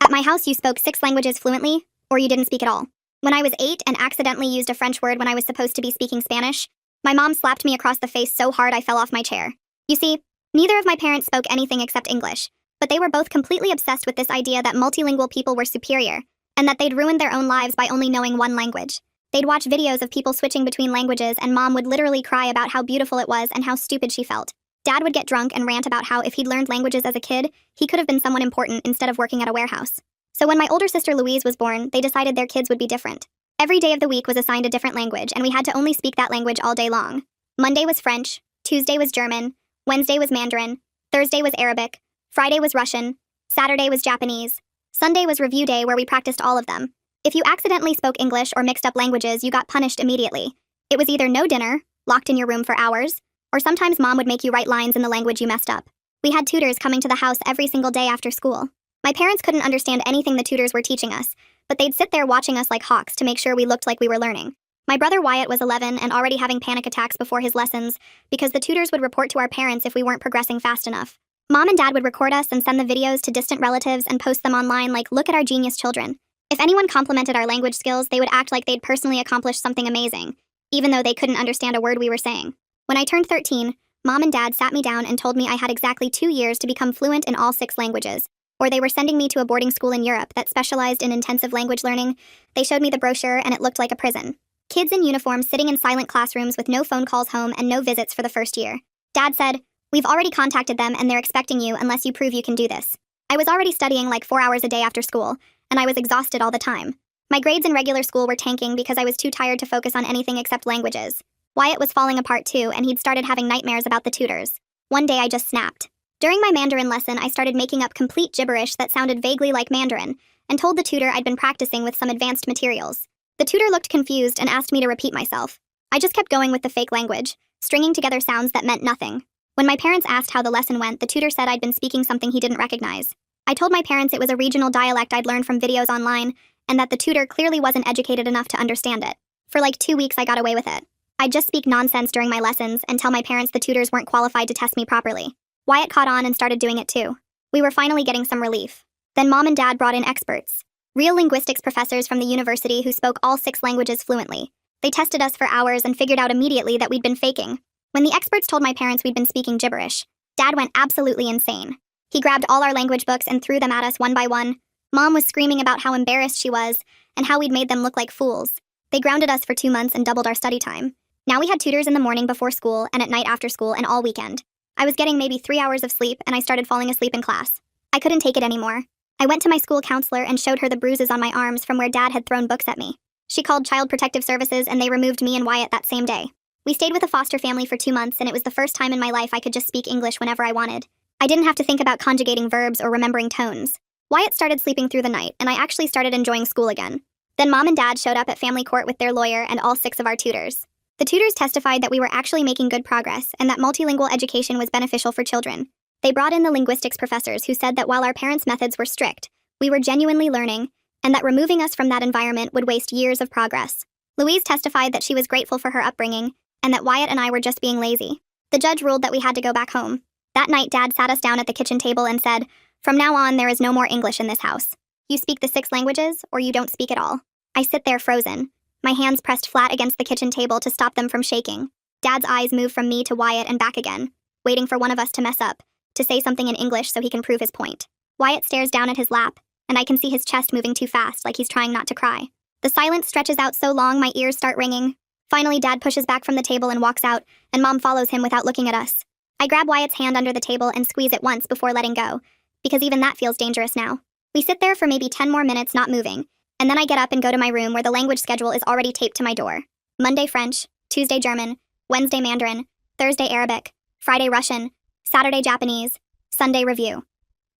At my house, you spoke 6 languages fluently, or you didn't speak at all. When I was 8 and accidentally used a French word when I was supposed to be speaking Spanish, my mom slapped me across the face so hard I fell off my chair. You see, neither of my parents spoke anything except English, but they were both completely obsessed with this idea that multilingual people were superior, and that they'd ruined their own lives by only knowing one language. They'd watch videos of people switching between languages, and mom would literally cry about how beautiful it was and how stupid she felt. Dad would get drunk and rant about how if he'd learned languages as a kid, he could have been someone important instead of working at a warehouse. So when my older sister Louise was born, they decided their kids would be different. Every day of the week was assigned a different language, and we had to only speak that language all day long. Monday was French, Tuesday was German, Wednesday was Mandarin, Thursday was Arabic, Friday was Russian, Saturday was Japanese, Sunday was review day where we practiced all of them. If you accidentally spoke English or mixed up languages, you got punished immediately. It was either no dinner, locked in your room for hours, or sometimes mom would make you write lines in the language you messed up. We had tutors coming to the house every single day after school. My parents couldn't understand anything the tutors were teaching us, but they'd sit there watching us like hawks to make sure we looked like we were learning. My brother Wyatt was 11 and already having panic attacks before his lessons because the tutors would report to our parents if we weren't progressing fast enough. Mom and dad would record us and send the videos to distant relatives and post them online like, "Look at our genius children." If anyone complimented our language skills, they would act like they'd personally accomplished something amazing, even though they couldn't understand a word we were saying. When I turned 13, mom and dad sat me down and told me I had exactly 2 years to become fluent in all 6 languages, or they were sending me to a boarding school in Europe that specialized in intensive language learning. They showed me the brochure and it looked like a prison. Kids in uniform sitting in silent classrooms with no phone calls home and no visits for the first year. Dad said, "We've already contacted them and they're expecting you unless you prove you can do this." I was already studying like 4 hours a day after school, and I was exhausted all the time. My grades in regular school were tanking because I was too tired to focus on anything except languages. Wyatt was falling apart too, and he'd started having nightmares about the tutors. One day I just snapped. During my Mandarin lesson, I started making up complete gibberish that sounded vaguely like Mandarin, and told the tutor I'd been practicing with some advanced materials. The tutor looked confused and asked me to repeat myself. I just kept going with the fake language, stringing together sounds that meant nothing. When my parents asked how the lesson went, the tutor said I'd been speaking something he didn't recognize. I told my parents it was a regional dialect I'd learned from videos online, and that the tutor clearly wasn't educated enough to understand it. For like 2 weeks, I got away with it. I'd just speak nonsense during my lessons and tell my parents the tutors weren't qualified to test me properly. Wyatt caught on and started doing it too. We were finally getting some relief. Then mom and dad brought in experts. Real linguistics professors from the university who spoke all 6 languages fluently. They tested us for hours and figured out immediately that we'd been faking. When the experts told my parents we'd been speaking gibberish, Dad went absolutely insane. He grabbed all our language books and threw them at us one by one. Mom was screaming about how embarrassed she was and how we'd made them look like fools. They grounded us for 2 months and doubled our study time. Now we had tutors in the morning before school and at night after school and all weekend. I was getting maybe 3 hours of sleep and I started falling asleep in class. I couldn't take it anymore. I went to my school counselor and showed her the bruises on my arms from where Dad had thrown books at me. She called Child Protective Services and they removed me and Wyatt that same day. We stayed with a foster family for 2 months and it was the first time in my life I could just speak English whenever I wanted. I didn't have to think about conjugating verbs or remembering tones. Wyatt started sleeping through the night and I actually started enjoying school again. Then mom and dad showed up at family court with their lawyer and all 6 of our tutors. The tutors testified that we were actually making good progress and that multilingual education was beneficial for children. They brought in the linguistics professors who said that while our parents' methods were strict, we were genuinely learning, and that removing us from that environment would waste years of progress. Louise testified that she was grateful for her upbringing, and that Wyatt and I were just being lazy. The judge ruled that we had to go back home. That night, Dad sat us down at the kitchen table and said, "From now on, there is no more English in this house. You speak the 6 languages, or you don't speak at all." I sit there frozen, my hands pressed flat against the kitchen table to stop them from shaking. Dad's eyes move from me to Wyatt and back again, waiting for one of us to mess up, to say something in English so he can prove his point. Wyatt stares down at his lap, and I can see his chest moving too fast, like he's trying not to cry. The silence stretches out so long my ears start ringing. Finally, Dad pushes back from the table and walks out, and Mom follows him without looking at us. I grab Wyatt's hand under the table and squeeze it once before letting go, because even that feels dangerous now. We sit there for maybe 10 more minutes not moving, and then I get up and go to my room where the language schedule is already taped to my door. Monday French, Tuesday German, Wednesday Mandarin, Thursday Arabic, Friday Russian, Saturday Japanese, Sunday review.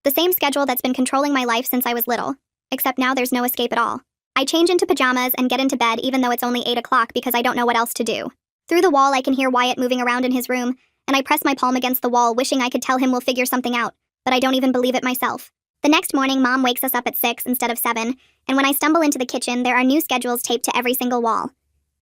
The same schedule that's been controlling my life since I was little, except now there's no escape at all. I change into pajamas and get into bed even though it's only 8 o'clock because I don't know what else to do. Through the wall I can hear Wyatt moving around in his room, and I press my palm against the wall wishing I could tell him we'll figure something out, but I don't even believe it myself. The next morning, Mom wakes us up at 6 instead of 7, and when I stumble into the kitchen, there are new schedules taped to every single wall.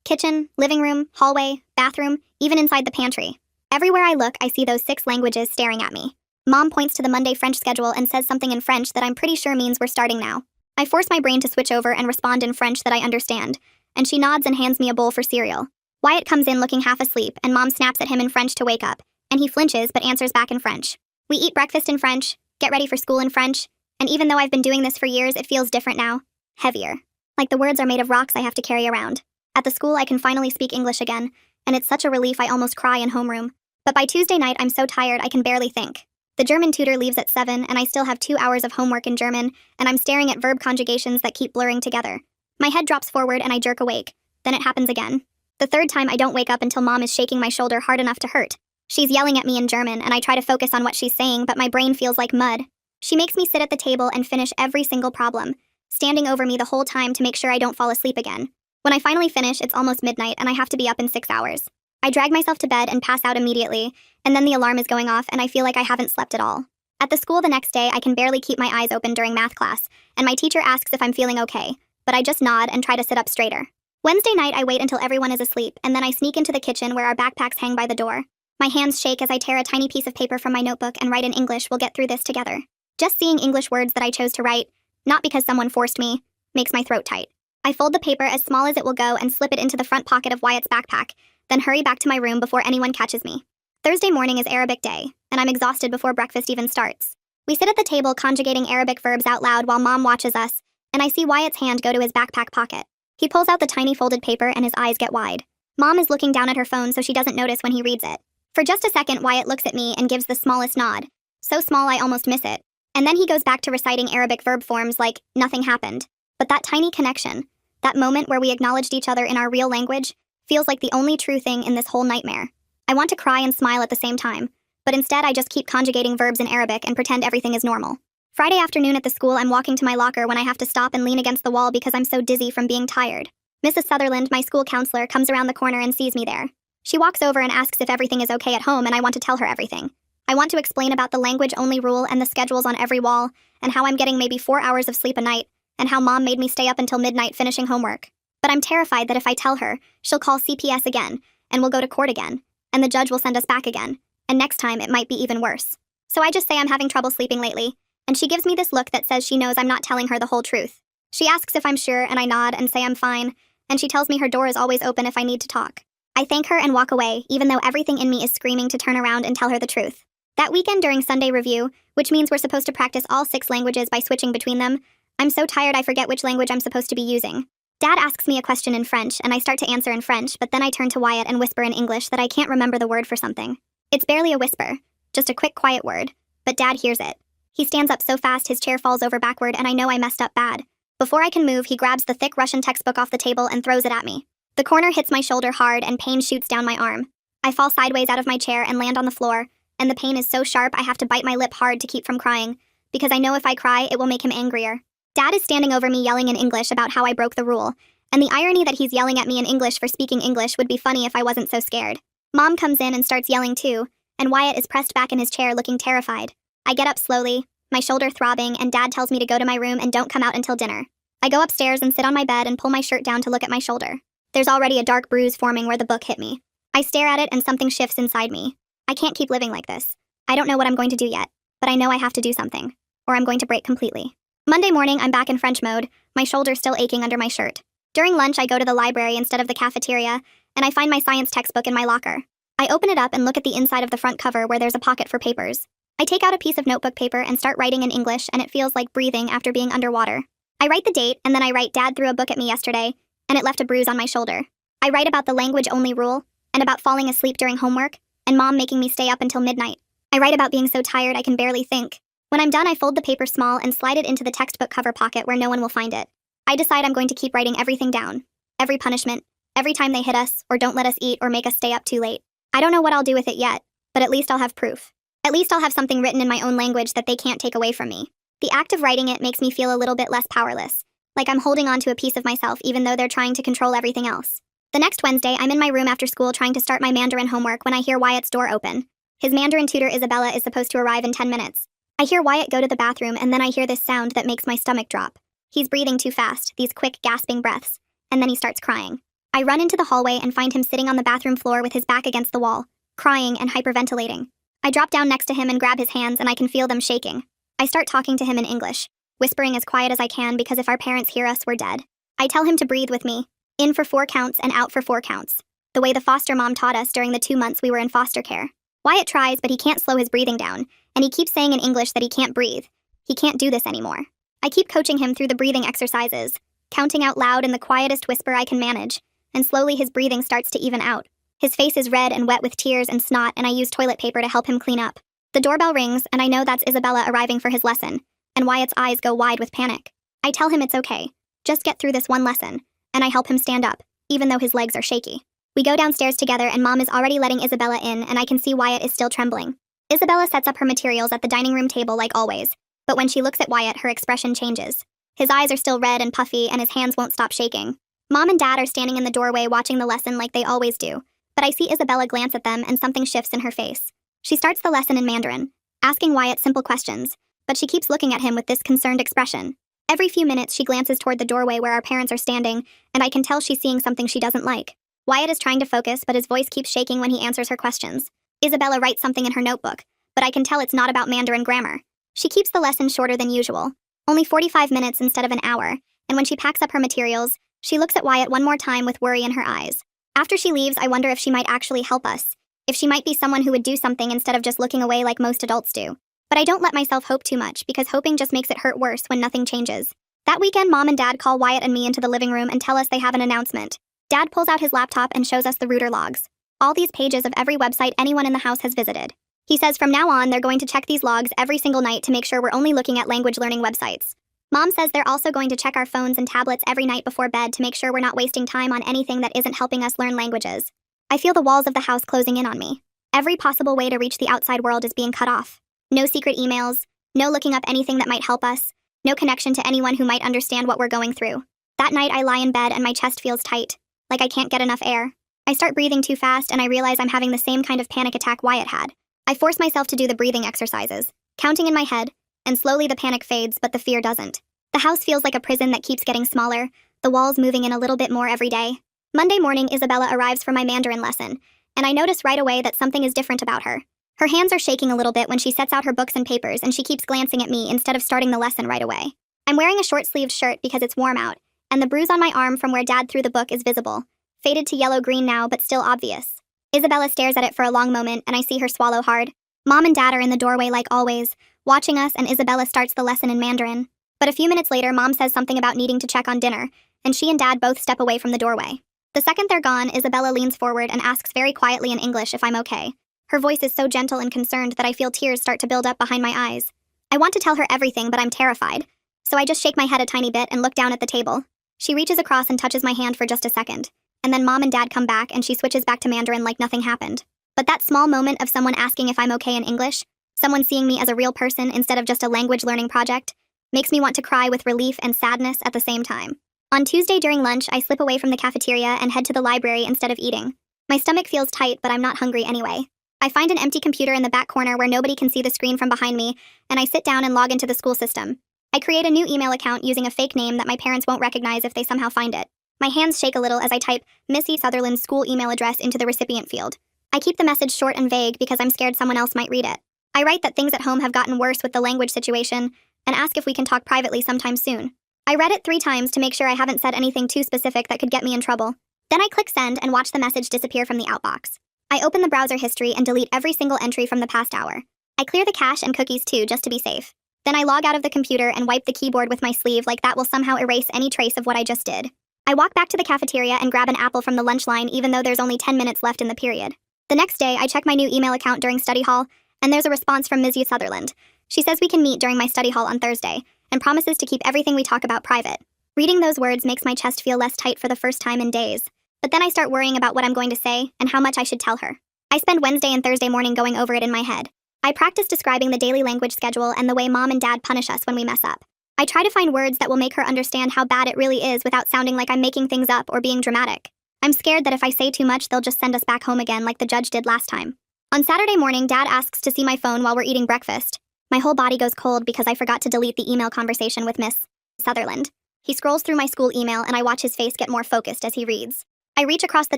Kitchen, living room, hallway, bathroom, even inside the pantry. Everywhere I look, I see those 6 languages staring at me. Mom points to the Monday French schedule and says something in French that I'm pretty sure means we're starting now. I force my brain to switch over and respond in French that I understand, and she nods and hands me a bowl for cereal. Wyatt comes in looking half asleep, and Mom snaps at him in French to wake up, and he flinches but answers back in French. We eat breakfast in French, get ready for school in French, and even though I've been doing this for years, it feels different now. Heavier. Like the words are made of rocks I have to carry around. At the school, I can finally speak English again, and it's such a relief I almost cry in homeroom. But by Tuesday night, I'm so tired I can barely think. The German tutor leaves at 7, and I still have 2 hours of homework in German, and I'm staring at verb conjugations that keep blurring together. My head drops forward and I jerk awake. Then it happens again. The third time, I don't wake up until Mom is shaking my shoulder hard enough to hurt. She's yelling at me in German, and I try to focus on what she's saying, but my brain feels like mud. She makes me sit at the table and finish every single problem, standing over me the whole time to make sure I don't fall asleep again. When I finally finish, it's almost midnight, and I have to be up in 6 hours. I drag myself to bed and pass out immediately, and then the alarm is going off, and I feel like I haven't slept at all. At the school the next day, I can barely keep my eyes open during math class, and my teacher asks if I'm feeling okay, but I just nod and try to sit up straighter. Wednesday night, I wait until everyone is asleep, and then I sneak into the kitchen where our backpacks hang by the door. My hands shake as I tear a tiny piece of paper from my notebook and write in English, "We'll get through this together." Just seeing English words that I chose to write, not because someone forced me, makes my throat tight. I fold the paper as small as it will go and slip it into the front pocket of Wyatt's backpack, then hurry back to my room before anyone catches me. Thursday morning is Arabic day, and I'm exhausted before breakfast even starts. We sit at the table conjugating Arabic verbs out loud while Mom watches us, and I see Wyatt's hand go to his backpack pocket. He pulls out the tiny folded paper and his eyes get wide. Mom is looking down at her phone so she doesn't notice when he reads it. For just a second, Wyatt looks at me and gives the smallest nod. So small I almost miss it. And then he goes back to reciting Arabic verb forms like, nothing happened. But that tiny connection, that moment where we acknowledged each other in our real language, feels like the only true thing in this whole nightmare. I want to cry and smile at the same time, but instead I just keep conjugating verbs in Arabic and pretend everything is normal. Friday afternoon at the school, I'm walking to my locker when I have to stop and lean against the wall because I'm so dizzy from being tired. Mrs. Sutherland, my school counselor, comes around the corner and sees me there. She walks over and asks if everything is okay at home, and I want to tell her everything. I want to explain about the language-only rule and the schedules on every wall, and how I'm getting maybe 4 hours of sleep a night, and how Mom made me stay up until midnight finishing homework. But I'm terrified that if I tell her, she'll call CPS again, and we'll go to court again, and the judge will send us back again, and next time it might be even worse. So I just say I'm having trouble sleeping lately, and she gives me this look that says she knows I'm not telling her the whole truth. She asks if I'm sure, and I nod and say I'm fine, and she tells me her door is always open if I need to talk. I thank her and walk away, even though everything in me is screaming to turn around and tell her the truth. That weekend during Sunday review, which means we're supposed to practice all 6 languages by switching between them, I'm so tired I forget which language I'm supposed to be using. Dad asks me a question in French, and I start to answer in French, but then I turn to Wyatt and whisper in English that I can't remember the word for something. It's barely a whisper, just a quick, quiet word, but Dad hears it. He stands up so fast his chair falls over backward, and I know I messed up bad. Before I can move, he grabs the thick Russian textbook off the table and throws it at me. The corner hits my shoulder hard, and pain shoots down my arm. I fall sideways out of my chair and land on the floor, and the pain is so sharp I have to bite my lip hard to keep from crying, because I know if I cry, it will make him angrier. Dad is standing over me yelling in English about how I broke the rule, and the irony that he's yelling at me in English for speaking English would be funny if I wasn't so scared. Mom comes in and starts yelling too, and Wyatt is pressed back in his chair looking terrified. I get up slowly, my shoulder throbbing, and Dad tells me to go to my room and don't come out until dinner. I go upstairs and sit on my bed and pull my shirt down to look at my shoulder. There's already a dark bruise forming where the book hit me. I stare at it and something shifts inside me. I can't keep living like this. I don't know what I'm going to do yet, but I know I have to do something, or I'm going to break completely. Monday morning, I'm back in French mode, my shoulder still aching under my shirt. During lunch, I go to the library instead of the cafeteria, and I find my science textbook in my locker. I open it up and look at the inside of the front cover where there's a pocket for papers. I take out a piece of notebook paper and start writing in English, and it feels like breathing after being underwater. I write the date, and then I write Dad threw a book at me yesterday, and it left a bruise on my shoulder. I write about the language-only rule, and about falling asleep during homework, and Mom making me stay up until midnight. I write about being so tired I can barely think. When I'm done, I fold the paper small and slide it into the textbook cover pocket where no one will find it. I decide I'm going to keep writing everything down. Every punishment, every time they hit us, or don't let us eat, or make us stay up too late. I don't know what I'll do with it yet, but at least I'll have proof. At least I'll have something written in my own language that they can't take away from me. The act of writing it makes me feel a little bit less powerless, like I'm holding on to a piece of myself even though they're trying to control everything else. The next Wednesday, I'm in my room after school trying to start my Mandarin homework when I hear Wyatt's door open. His Mandarin tutor Isabella is supposed to arrive in 10 minutes. I hear Wyatt go to the bathroom, and then I hear this sound that makes my stomach drop. He's breathing too fast, these quick, gasping breaths, and then he starts crying. I run into the hallway and find him sitting on the bathroom floor with his back against the wall, crying and hyperventilating. I drop down next to him and grab his hands, and I can feel them shaking. I start talking to him in English, whispering as quiet as I can because if our parents hear us, we're dead. I tell him to breathe with me, in for 4 counts and out for 4 counts, the way the foster mom taught us during the 2 months we were in foster care. Wyatt tries, but he can't slow his breathing down, and he keeps saying in English that he can't breathe. He can't do this anymore. I keep coaching him through the breathing exercises, counting out loud in the quietest whisper I can manage, and slowly his breathing starts to even out. His face is red and wet with tears and snot, and I use toilet paper to help him clean up. The doorbell rings, and I know that's Isabella arriving for his lesson, and Wyatt's eyes go wide with panic. I tell him it's okay. Just get through this one lesson, and I help him stand up, even though his legs are shaky. We go downstairs together, and Mom is already letting Isabella in, and I can see Wyatt is still trembling. Isabella sets up her materials at the dining room table like always, but when she looks at Wyatt, her expression changes. His eyes are still red and puffy, and his hands won't stop shaking. Mom and Dad are standing in the doorway watching the lesson like they always do, but I see Isabella glance at them and something shifts in her face. She starts the lesson in Mandarin, asking Wyatt simple questions, but she keeps looking at him with this concerned expression. Every few minutes, she glances toward the doorway where our parents are standing, and I can tell she's seeing something she doesn't like. Wyatt is trying to focus, but his voice keeps shaking when he answers her questions. Isabella writes something in her notebook, but I can tell it's not about Mandarin grammar. She keeps the lesson shorter than usual, only 45 minutes instead of an hour, and when she packs up her materials, she looks at Wyatt one more time with worry in her eyes. After she leaves, I wonder if she might actually help us, if she might be someone who would do something instead of just looking away like most adults do. But I don't let myself hope too much because hoping just makes it hurt worse when nothing changes. That weekend, Mom and Dad call Wyatt and me into the living room and tell us they have an announcement. Dad pulls out his laptop and shows us the router logs. All these pages of every website anyone in the house has visited. He says from now on, they're going to check these logs every single night to make sure we're only looking at language learning websites. Mom says they're also going to check our phones and tablets every night before bed to make sure we're not wasting time on anything that isn't helping us learn languages. I feel the walls of the house closing in on me. Every possible way to reach the outside world is being cut off. No secret emails, no looking up anything that might help us, no connection to anyone who might understand what we're going through. That night, I lie in bed and my chest feels tight, like I can't get enough air. I start breathing too fast and I realize I'm having the same kind of panic attack Wyatt had. I force myself to do the breathing exercises, counting in my head, and slowly the panic fades, but the fear doesn't. The house feels like a prison that keeps getting smaller, the walls moving in a little bit more every day. Monday morning, Isabella arrives for my Mandarin lesson, and I notice right away that something is different about her. Her hands are shaking a little bit when she sets out her books and papers, and she keeps glancing at me instead of starting the lesson right away. I'm wearing a short-sleeved shirt because it's warm out, and the bruise on my arm from where Dad threw the book is visible, faded to yellow-green now, but still obvious. Isabella stares at it for a long moment, and I see her swallow hard. Mom and Dad are in the doorway like always, watching us, and Isabella starts the lesson in Mandarin. But a few minutes later, Mom says something about needing to check on dinner, and she and Dad both step away from the doorway. The second they're gone, Isabella leans forward and asks very quietly in English if I'm okay. Her voice is so gentle and concerned that I feel tears start to build up behind my eyes. I want to tell her everything, but I'm terrified, so I just shake my head a tiny bit and look down at the table. She reaches across and touches my hand for just a second, and then Mom and Dad come back and she switches back to Mandarin like nothing happened. But that small moment of someone asking if I'm okay in English, someone seeing me as a real person instead of just a language learning project, makes me want to cry with relief and sadness at the same time. On Tuesday during lunch, I slip away from the cafeteria and head to the library instead of eating. My stomach feels tight, but I'm not hungry anyway. I find an empty computer in the back corner where nobody can see the screen from behind me, and I sit down and log into the school system. I create a new email account using a fake name that my parents won't recognize if they somehow find it. My hands shake a little as I type Missy Sutherland's school email address into the recipient field. I keep the message short and vague because I'm scared someone else might read it. I write that things at home have gotten worse with the language situation, and ask if we can talk privately sometime soon. I read it 3 times to make sure I haven't said anything too specific that could get me in trouble. Then I click send and watch the message disappear from the outbox. I open the browser history and delete every single entry from the past hour. I clear the cache and cookies too, just to be safe. Then I log out of the computer and wipe the keyboard with my sleeve like that will somehow erase any trace of what I just did. I walk back to the cafeteria and grab an apple from the lunch line even though there's only 10 minutes left in the period. The next day, I check my new email account during study hall, and there's a response from Ms. Sutherland. She says we can meet during my study hall on Thursday, and promises to keep everything we talk about private. Reading those words makes my chest feel less tight for the first time in days. But then I start worrying about what I'm going to say and how much I should tell her. I spend Wednesday and Thursday morning going over it in my head. I practice describing the daily language schedule and the way Mom and Dad punish us when we mess up. I try to find words that will make her understand how bad it really is without sounding like I'm making things up or being dramatic. I'm scared that if I say too much, they'll just send us back home again like the judge did last time. On Saturday morning, Dad asks to see my phone while we're eating breakfast. My whole body goes cold because I forgot to delete the email conversation with Miss Sutherland. He scrolls through my school email and I watch his face get more focused as he reads. I reach across the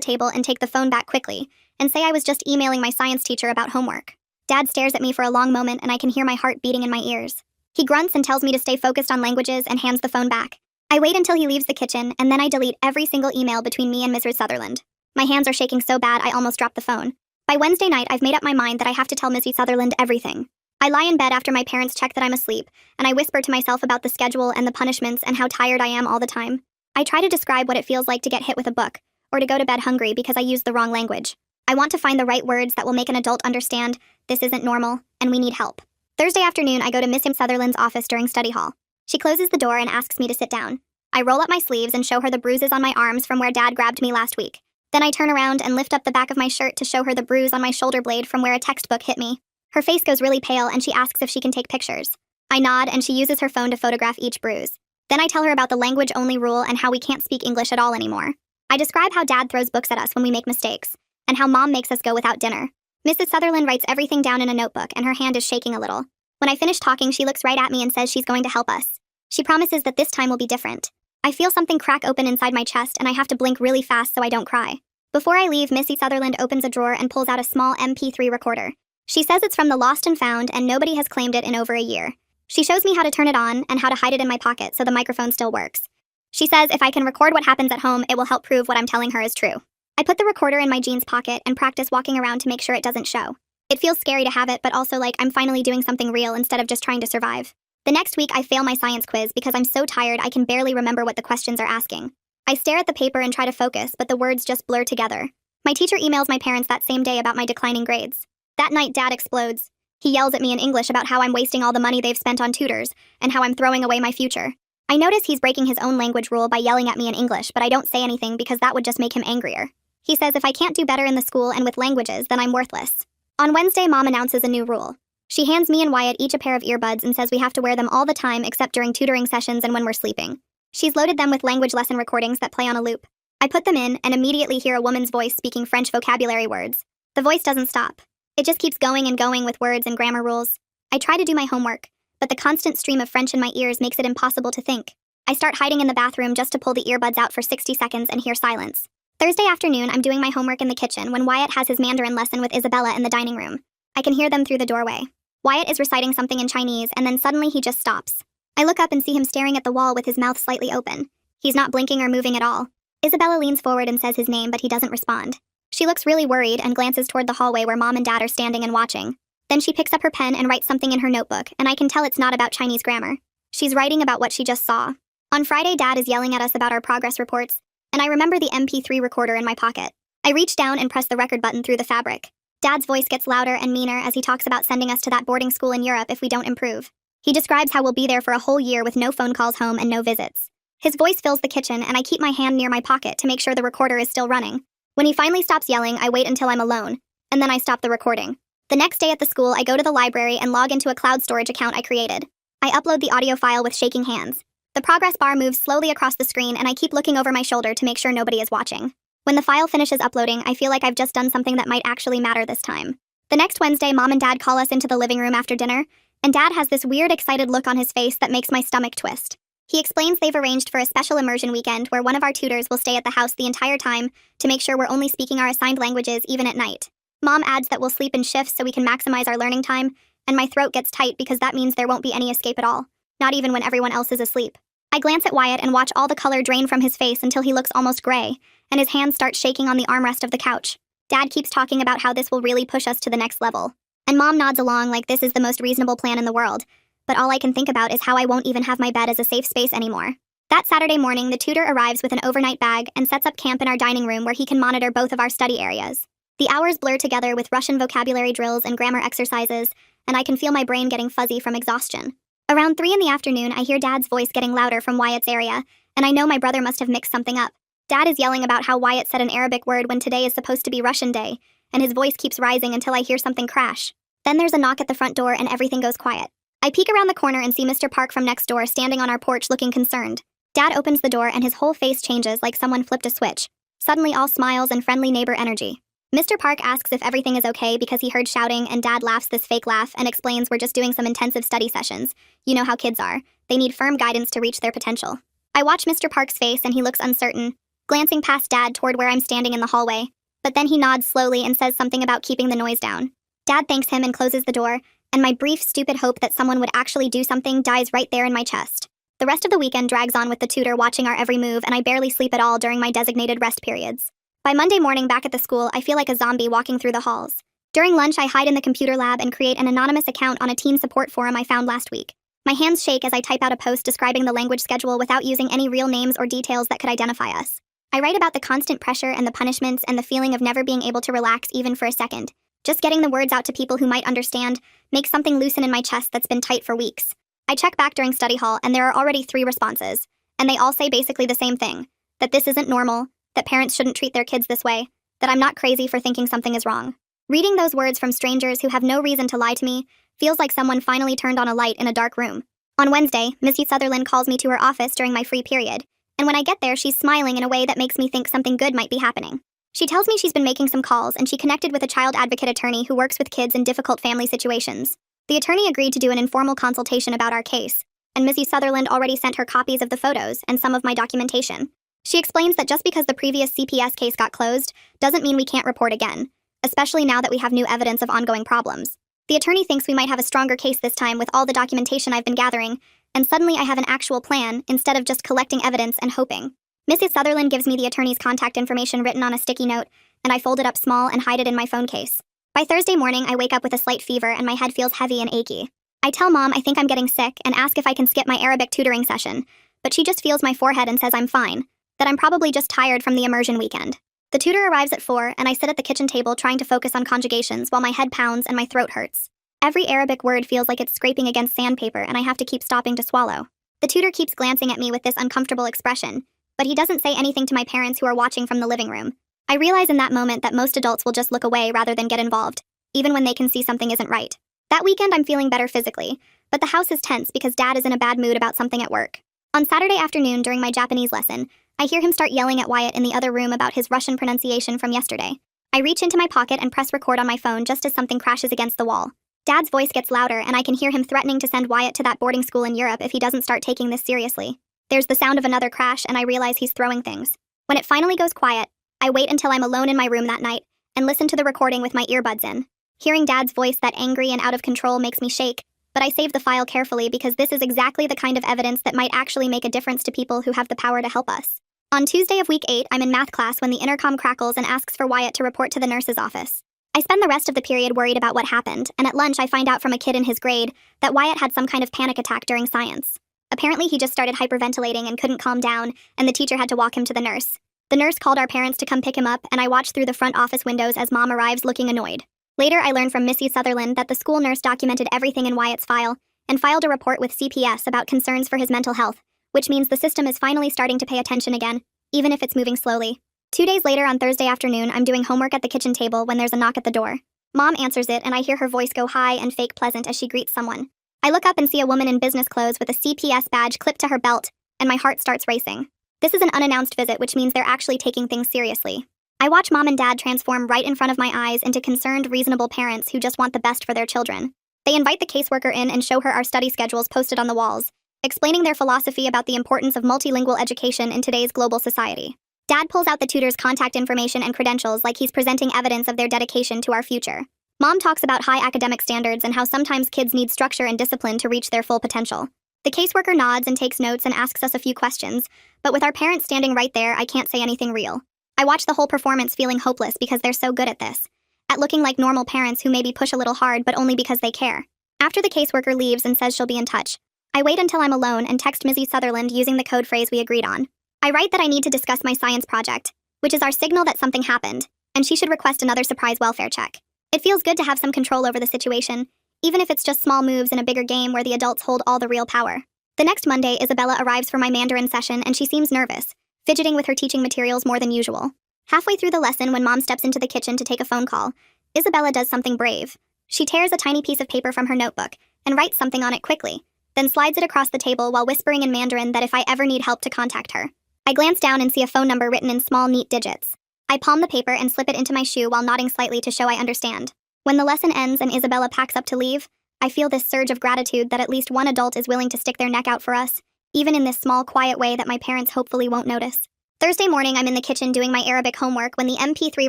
table and take the phone back quickly and say I was just emailing my science teacher about homework. Dad stares at me for a long moment and I can hear my heart beating in my ears. He grunts and tells me to stay focused on languages and hands the phone back. I wait until he leaves the kitchen and then I delete every single email between me and Mrs. Sutherland. My hands are shaking so bad I almost dropped the phone. By Wednesday night, I've made up my mind that I have to tell Mrs. Sutherland everything. I lie in bed after my parents check that I'm asleep, and I whisper to myself about the schedule and the punishments and how tired I am all the time. I try to describe what it feels like to get hit with a book, or to go to bed hungry because I used the wrong language. I want to find the right words that will make an adult understand this isn't normal, and we need help. Thursday afternoon, I go to Miss Sutherland's office during study hall. She closes the door and asks me to sit down. I roll up my sleeves and show her the bruises on my arms from where Dad grabbed me last week. Then I turn around and lift up the back of my shirt to show her the bruise on my shoulder blade from where a textbook hit me. Her face goes really pale and she asks if she can take pictures. I nod and she uses her phone to photograph each bruise. Then I tell her about the language-only rule and how we can't speak English at all anymore. I describe how Dad throws books at us when we make mistakes, and how Mom makes us go without dinner. Mrs. Sutherland writes everything down in a notebook and her hand is shaking a little. When I finish talking, she looks right at me and says she's going to help us. She promises that this time will be different. I feel something crack open inside my chest and I have to blink really fast so I don't cry. Before I leave, Missy Sutherland opens a drawer and pulls out a small MP3 recorder. She says it's from the Lost and Found and nobody has claimed it in over a year. She shows me how to turn it on and how to hide it in my pocket so the microphone still works. She says if I can record what happens at home, it will help prove what I'm telling her is true. I put the recorder in my jeans pocket and practice walking around to make sure it doesn't show. It feels scary to have it, but also like I'm finally doing something real instead of just trying to survive. The next week, I fail my science quiz because I'm so tired I can barely remember what the questions are asking. I stare at the paper and try to focus, but the words just blur together. My teacher emails my parents that same day about my declining grades. That night, Dad explodes. He yells at me in English about how I'm wasting all the money they've spent on tutors, and how I'm throwing away my future. I notice he's breaking his own language rule by yelling at me in English, but I don't say anything because that would just make him angrier. He says if I can't do better in the school and with languages, then I'm worthless. On Wednesday, Mom announces a new rule. She hands me and Wyatt each a pair of earbuds and says we have to wear them all the time except during tutoring sessions and when we're sleeping. She's loaded them with language lesson recordings that play on a loop. I put them in and immediately hear a woman's voice speaking French vocabulary words. The voice doesn't stop. It just keeps going and going with words and grammar rules. I try to do my homework, but the constant stream of French in my ears makes it impossible to think. I start hiding in the bathroom just to pull the earbuds out for 60 seconds and hear silence. Thursday afternoon, I'm doing my homework in the kitchen when Wyatt has his Mandarin lesson with Isabella in the dining room. I can hear them through the doorway. Wyatt is reciting something in Chinese and then suddenly he just stops. I look up and see him staring at the wall with his mouth slightly open. He's not blinking or moving at all. Isabella leans forward and says his name, but he doesn't respond. She looks really worried and glances toward the hallway where Mom and Dad are standing and watching. Then she picks up her pen and writes something in her notebook, and I can tell it's not about Chinese grammar. She's writing about what she just saw. On Friday, Dad is yelling at us about our progress reports, and I remember the MP3 recorder in my pocket. I reach down and press the record button through the fabric. Dad's voice gets louder and meaner as he talks about sending us to that boarding school in Europe if we don't improve. He describes how we'll be there for a whole year with no phone calls home and no visits. His voice fills the kitchen, and I keep my hand near my pocket to make sure the recorder is still running. When he finally stops yelling, I wait until I'm alone, and then I stop the recording. The next day at the school, I go to the library and log into a cloud storage account I created. I upload the audio file with shaking hands. The progress bar moves slowly across the screen, and I keep looking over my shoulder to make sure nobody is watching. When the file finishes uploading, I feel like I've just done something that might actually matter this time. The next Wednesday, Mom and Dad call us into the living room after dinner, and Dad has this weird, excited look on his face that makes my stomach twist. He explains they've arranged for a special immersion weekend where one of our tutors will stay at the house the entire time to make sure we're only speaking our assigned languages even at night. Mom adds that we'll sleep in shifts so we can maximize our learning time, and my throat gets tight because that means there won't be any escape at all, not even when everyone else is asleep. I glance at Wyatt and watch all the color drain from his face until he looks almost gray, and his hands start shaking on the armrest of the couch. Dad keeps talking about how this will really push us to the next level, and Mom nods along like this is the most reasonable plan in the world. But all I can think about is how I won't even have my bed as a safe space anymore. That Saturday morning, the tutor arrives with an overnight bag and sets up camp in our dining room where he can monitor both of our study areas. The hours blur together with Russian vocabulary drills and grammar exercises, and I can feel my brain getting fuzzy from exhaustion. Around 3 in the afternoon, I hear Dad's voice getting louder from Wyatt's area, and I know my brother must have mixed something up. Dad is yelling about how Wyatt said an Arabic word when today is supposed to be Russian day, and his voice keeps rising until I hear something crash. Then there's a knock at the front door and everything goes quiet. I peek around the corner and see Mr. Park from next door standing on our porch looking concerned. Dad opens the door and his whole face changes like someone flipped a switch. Suddenly all smiles and friendly neighbor energy. Mr. Park asks if everything is okay because he heard shouting, and Dad laughs this fake laugh and explains we're just doing some intensive study sessions. You know how kids are. They need firm guidance to reach their potential. I watch Mr. Park's face and he looks uncertain, glancing past Dad toward where I'm standing in the hallway. But then he nods slowly and says something about keeping the noise down. Dad thanks him and closes the door, and my brief, stupid hope that someone would actually do something dies right there in my chest. The rest of the weekend drags on with the tutor watching our every move, and I barely sleep at all during my designated rest periods. By Monday morning back at the school, I feel like a zombie walking through the halls. During lunch, I hide in the computer lab and create an anonymous account on a teen support forum I found last week. My hands shake as I type out a post describing the language schedule without using any real names or details that could identify us. I write about the constant pressure and the punishments and the feeling of never being able to relax even for a second. Just getting the words out to people who might understand makes something loosen in my chest that's been tight for weeks. I check back during study hall and there are already 3 responses, and they all say basically the same thing: that this isn't normal, that parents shouldn't treat their kids this way, that I'm not crazy for thinking something is wrong. Reading those words from strangers who have no reason to lie to me feels like someone finally turned on a light in a dark room. On Wednesday, Missy Sutherland calls me to her office during my free period, and when I get there, she's smiling in a way that makes me think something good might be happening. She tells me she's been making some calls and she connected with a child advocate attorney who works with kids in difficult family situations. The attorney agreed to do an informal consultation about our case, and Missy Sutherland already sent her copies of the photos and some of my documentation. She explains that just because the previous CPS case got closed doesn't mean we can't report again, especially now that we have new evidence of ongoing problems. The attorney thinks we might have a stronger case this time with all the documentation I've been gathering, and suddenly I have an actual plan instead of just collecting evidence and hoping. Mrs. Sutherland gives me the attorney's contact information written on a sticky note, and I fold it up small and hide it in my phone case. By Thursday morning, I wake up with a slight fever and my head feels heavy and achy. I tell Mom I think I'm getting sick and ask if I can skip my Arabic tutoring session, but she just feels my forehead and says I'm fine, that I'm probably just tired from the immersion weekend. The tutor arrives at 4, and I sit at the kitchen table trying to focus on conjugations while my head pounds and my throat hurts. Every Arabic word feels like it's scraping against sandpaper, and I have to keep stopping to swallow. The tutor keeps glancing at me with this uncomfortable expression, but he doesn't say anything to my parents who are watching from the living room. I realize in that moment that most adults will just look away rather than get involved, even when they can see something isn't right. That weekend I'm feeling better physically, but the house is tense because Dad is in a bad mood about something at work. On Saturday afternoon during my Japanese lesson, I hear him start yelling at Wyatt in the other room about his Russian pronunciation from yesterday. I reach into my pocket and press record on my phone just as something crashes against the wall. Dad's voice gets louder and I can hear him threatening to send Wyatt to that boarding school in Europe if he doesn't start taking this seriously. There's the sound of another crash and I realize he's throwing things. When it finally goes quiet, I wait until I'm alone in my room that night and listen to the recording with my earbuds in. Hearing Dad's voice that angry and out of control makes me shake, but I save the file carefully because this is exactly the kind of evidence that might actually make a difference to people who have the power to help us. On Tuesday of week 8, I'm in math class when the intercom crackles and asks for Wyatt to report to the nurse's office. I spend the rest of the period worried about what happened, and at lunch I find out from a kid in his grade that Wyatt had some kind of panic attack during science. Apparently he just started hyperventilating and couldn't calm down, and the teacher had to walk him to the nurse. The nurse called our parents to come pick him up, and I watch through the front office windows as Mom arrives looking annoyed. Later, I learned from Missy Sutherland that the school nurse documented everything in Wyatt's file and filed a report with CPS about concerns for his mental health, which means the system is finally starting to pay attention again, even if it's moving slowly. 2 days later, on Thursday afternoon, I'm doing homework at the kitchen table when there's a knock at the door. Mom answers it, and I hear her voice go high and fake pleasant as she greets someone. I look up and see a woman in business clothes with a CPS badge clipped to her belt, and my heart starts racing. This is an unannounced visit, which means they're actually taking things seriously. I watch Mom and Dad transform right in front of my eyes into concerned, reasonable parents who just want the best for their children. They invite the caseworker in and show her our study schedules posted on the walls, explaining their philosophy about the importance of multilingual education in today's global society. Dad pulls out the tutor's contact information and credentials like he's presenting evidence of their dedication to our future. Mom talks about high academic standards and how sometimes kids need structure and discipline to reach their full potential. The caseworker nods and takes notes and asks us a few questions, but with our parents standing right there, I can't say anything real. I watch the whole performance feeling hopeless because they're so good at this, at looking like normal parents who maybe push a little hard but only because they care. After the caseworker leaves and says she'll be in touch, I wait until I'm alone and text Missy Sutherland using the code phrase we agreed on. I write that I need to discuss my science project, which is our signal that something happened, and she should request another surprise welfare check. It feels good to have some control over the situation, even if it's just small moves in a bigger game where the adults hold all the real power. The next Monday, Isabella arrives for my Mandarin session and she seems nervous, fidgeting with her teaching materials more than usual. Halfway through the lesson, when Mom steps into the kitchen to take a phone call, Isabella does something brave. She tears a tiny piece of paper from her notebook and writes something on it quickly, then slides it across the table while whispering in Mandarin that if I ever need help to contact her. I glance down and see a phone number written in small, neat digits. I palm the paper and slip it into my shoe while nodding slightly to show I understand. When the lesson ends and Isabella packs up to leave, I feel this surge of gratitude that at least one adult is willing to stick their neck out for us, even in this small, quiet way that my parents hopefully won't notice. Thursday morning, I'm in the kitchen doing my Arabic homework when the MP3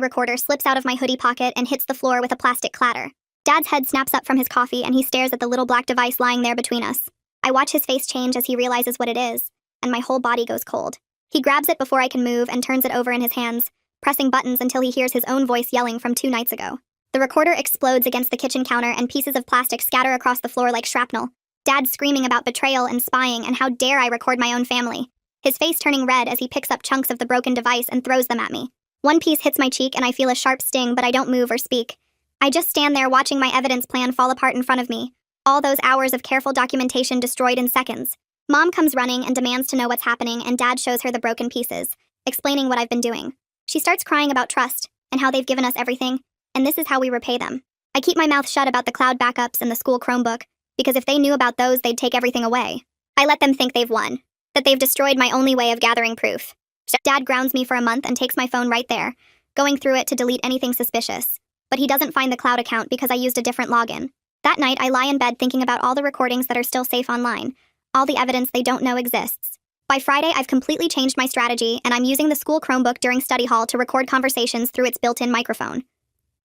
recorder slips out of my hoodie pocket and hits the floor with a plastic clatter. Dad's head snaps up from his coffee and he stares at the little black device lying there between us. I watch his face change as he realizes what it is, and my whole body goes cold. He grabs it before I can move and turns it over in his hands, pressing buttons until he hears his own voice yelling from 2 nights ago. The recorder explodes against the kitchen counter and pieces of plastic scatter across the floor like shrapnel. Dad's screaming about betrayal and spying and how dare I record my own family. His face turning red as he picks up chunks of the broken device and throws them at me. One piece hits my cheek and I feel a sharp sting, but I don't move or speak. I just stand there watching my evidence plan fall apart in front of me. All those hours of careful documentation destroyed in seconds. Mom comes running and demands to know what's happening, and Dad shows her the broken pieces, explaining what I've been doing. She starts crying about trust and how they've given us everything, and this is how we repay them. I keep my mouth shut about the cloud backups and the school Chromebook, because if they knew about those, they'd take everything away. I let them think they've won, that they've destroyed my only way of gathering proof. Dad grounds me for a month and takes my phone right there, going through it to delete anything suspicious. But he doesn't find the cloud account because I used a different login. That night, I lie in bed thinking about all the recordings that are still safe online, all the evidence they don't know exists. By Friday, I've completely changed my strategy, and I'm using the school Chromebook during study hall to record conversations through its built-in microphone.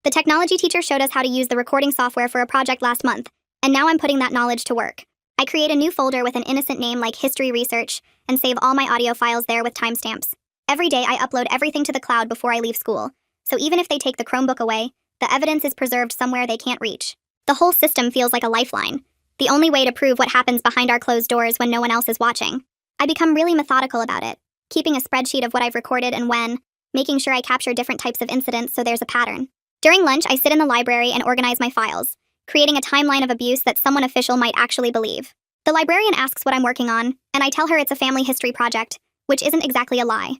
The technology teacher showed us how to use the recording software for a project last month, and now I'm putting that knowledge to work. I create a new folder with an innocent name like History Research and save all my audio files there with timestamps. Every day, I upload everything to the cloud before I leave school, so even if they take the Chromebook away, the evidence is preserved somewhere they can't reach. The whole system feels like a lifeline, the only way to prove what happens behind our closed doors when no one else is watching. I become really methodical about it, keeping a spreadsheet of what I've recorded and when, making sure I capture different types of incidents so there's a pattern. During lunch, I sit in the library and organize my files, creating a timeline of abuse that someone official might actually believe. The librarian asks what I'm working on, and I tell her it's a family history project, which isn't exactly a lie.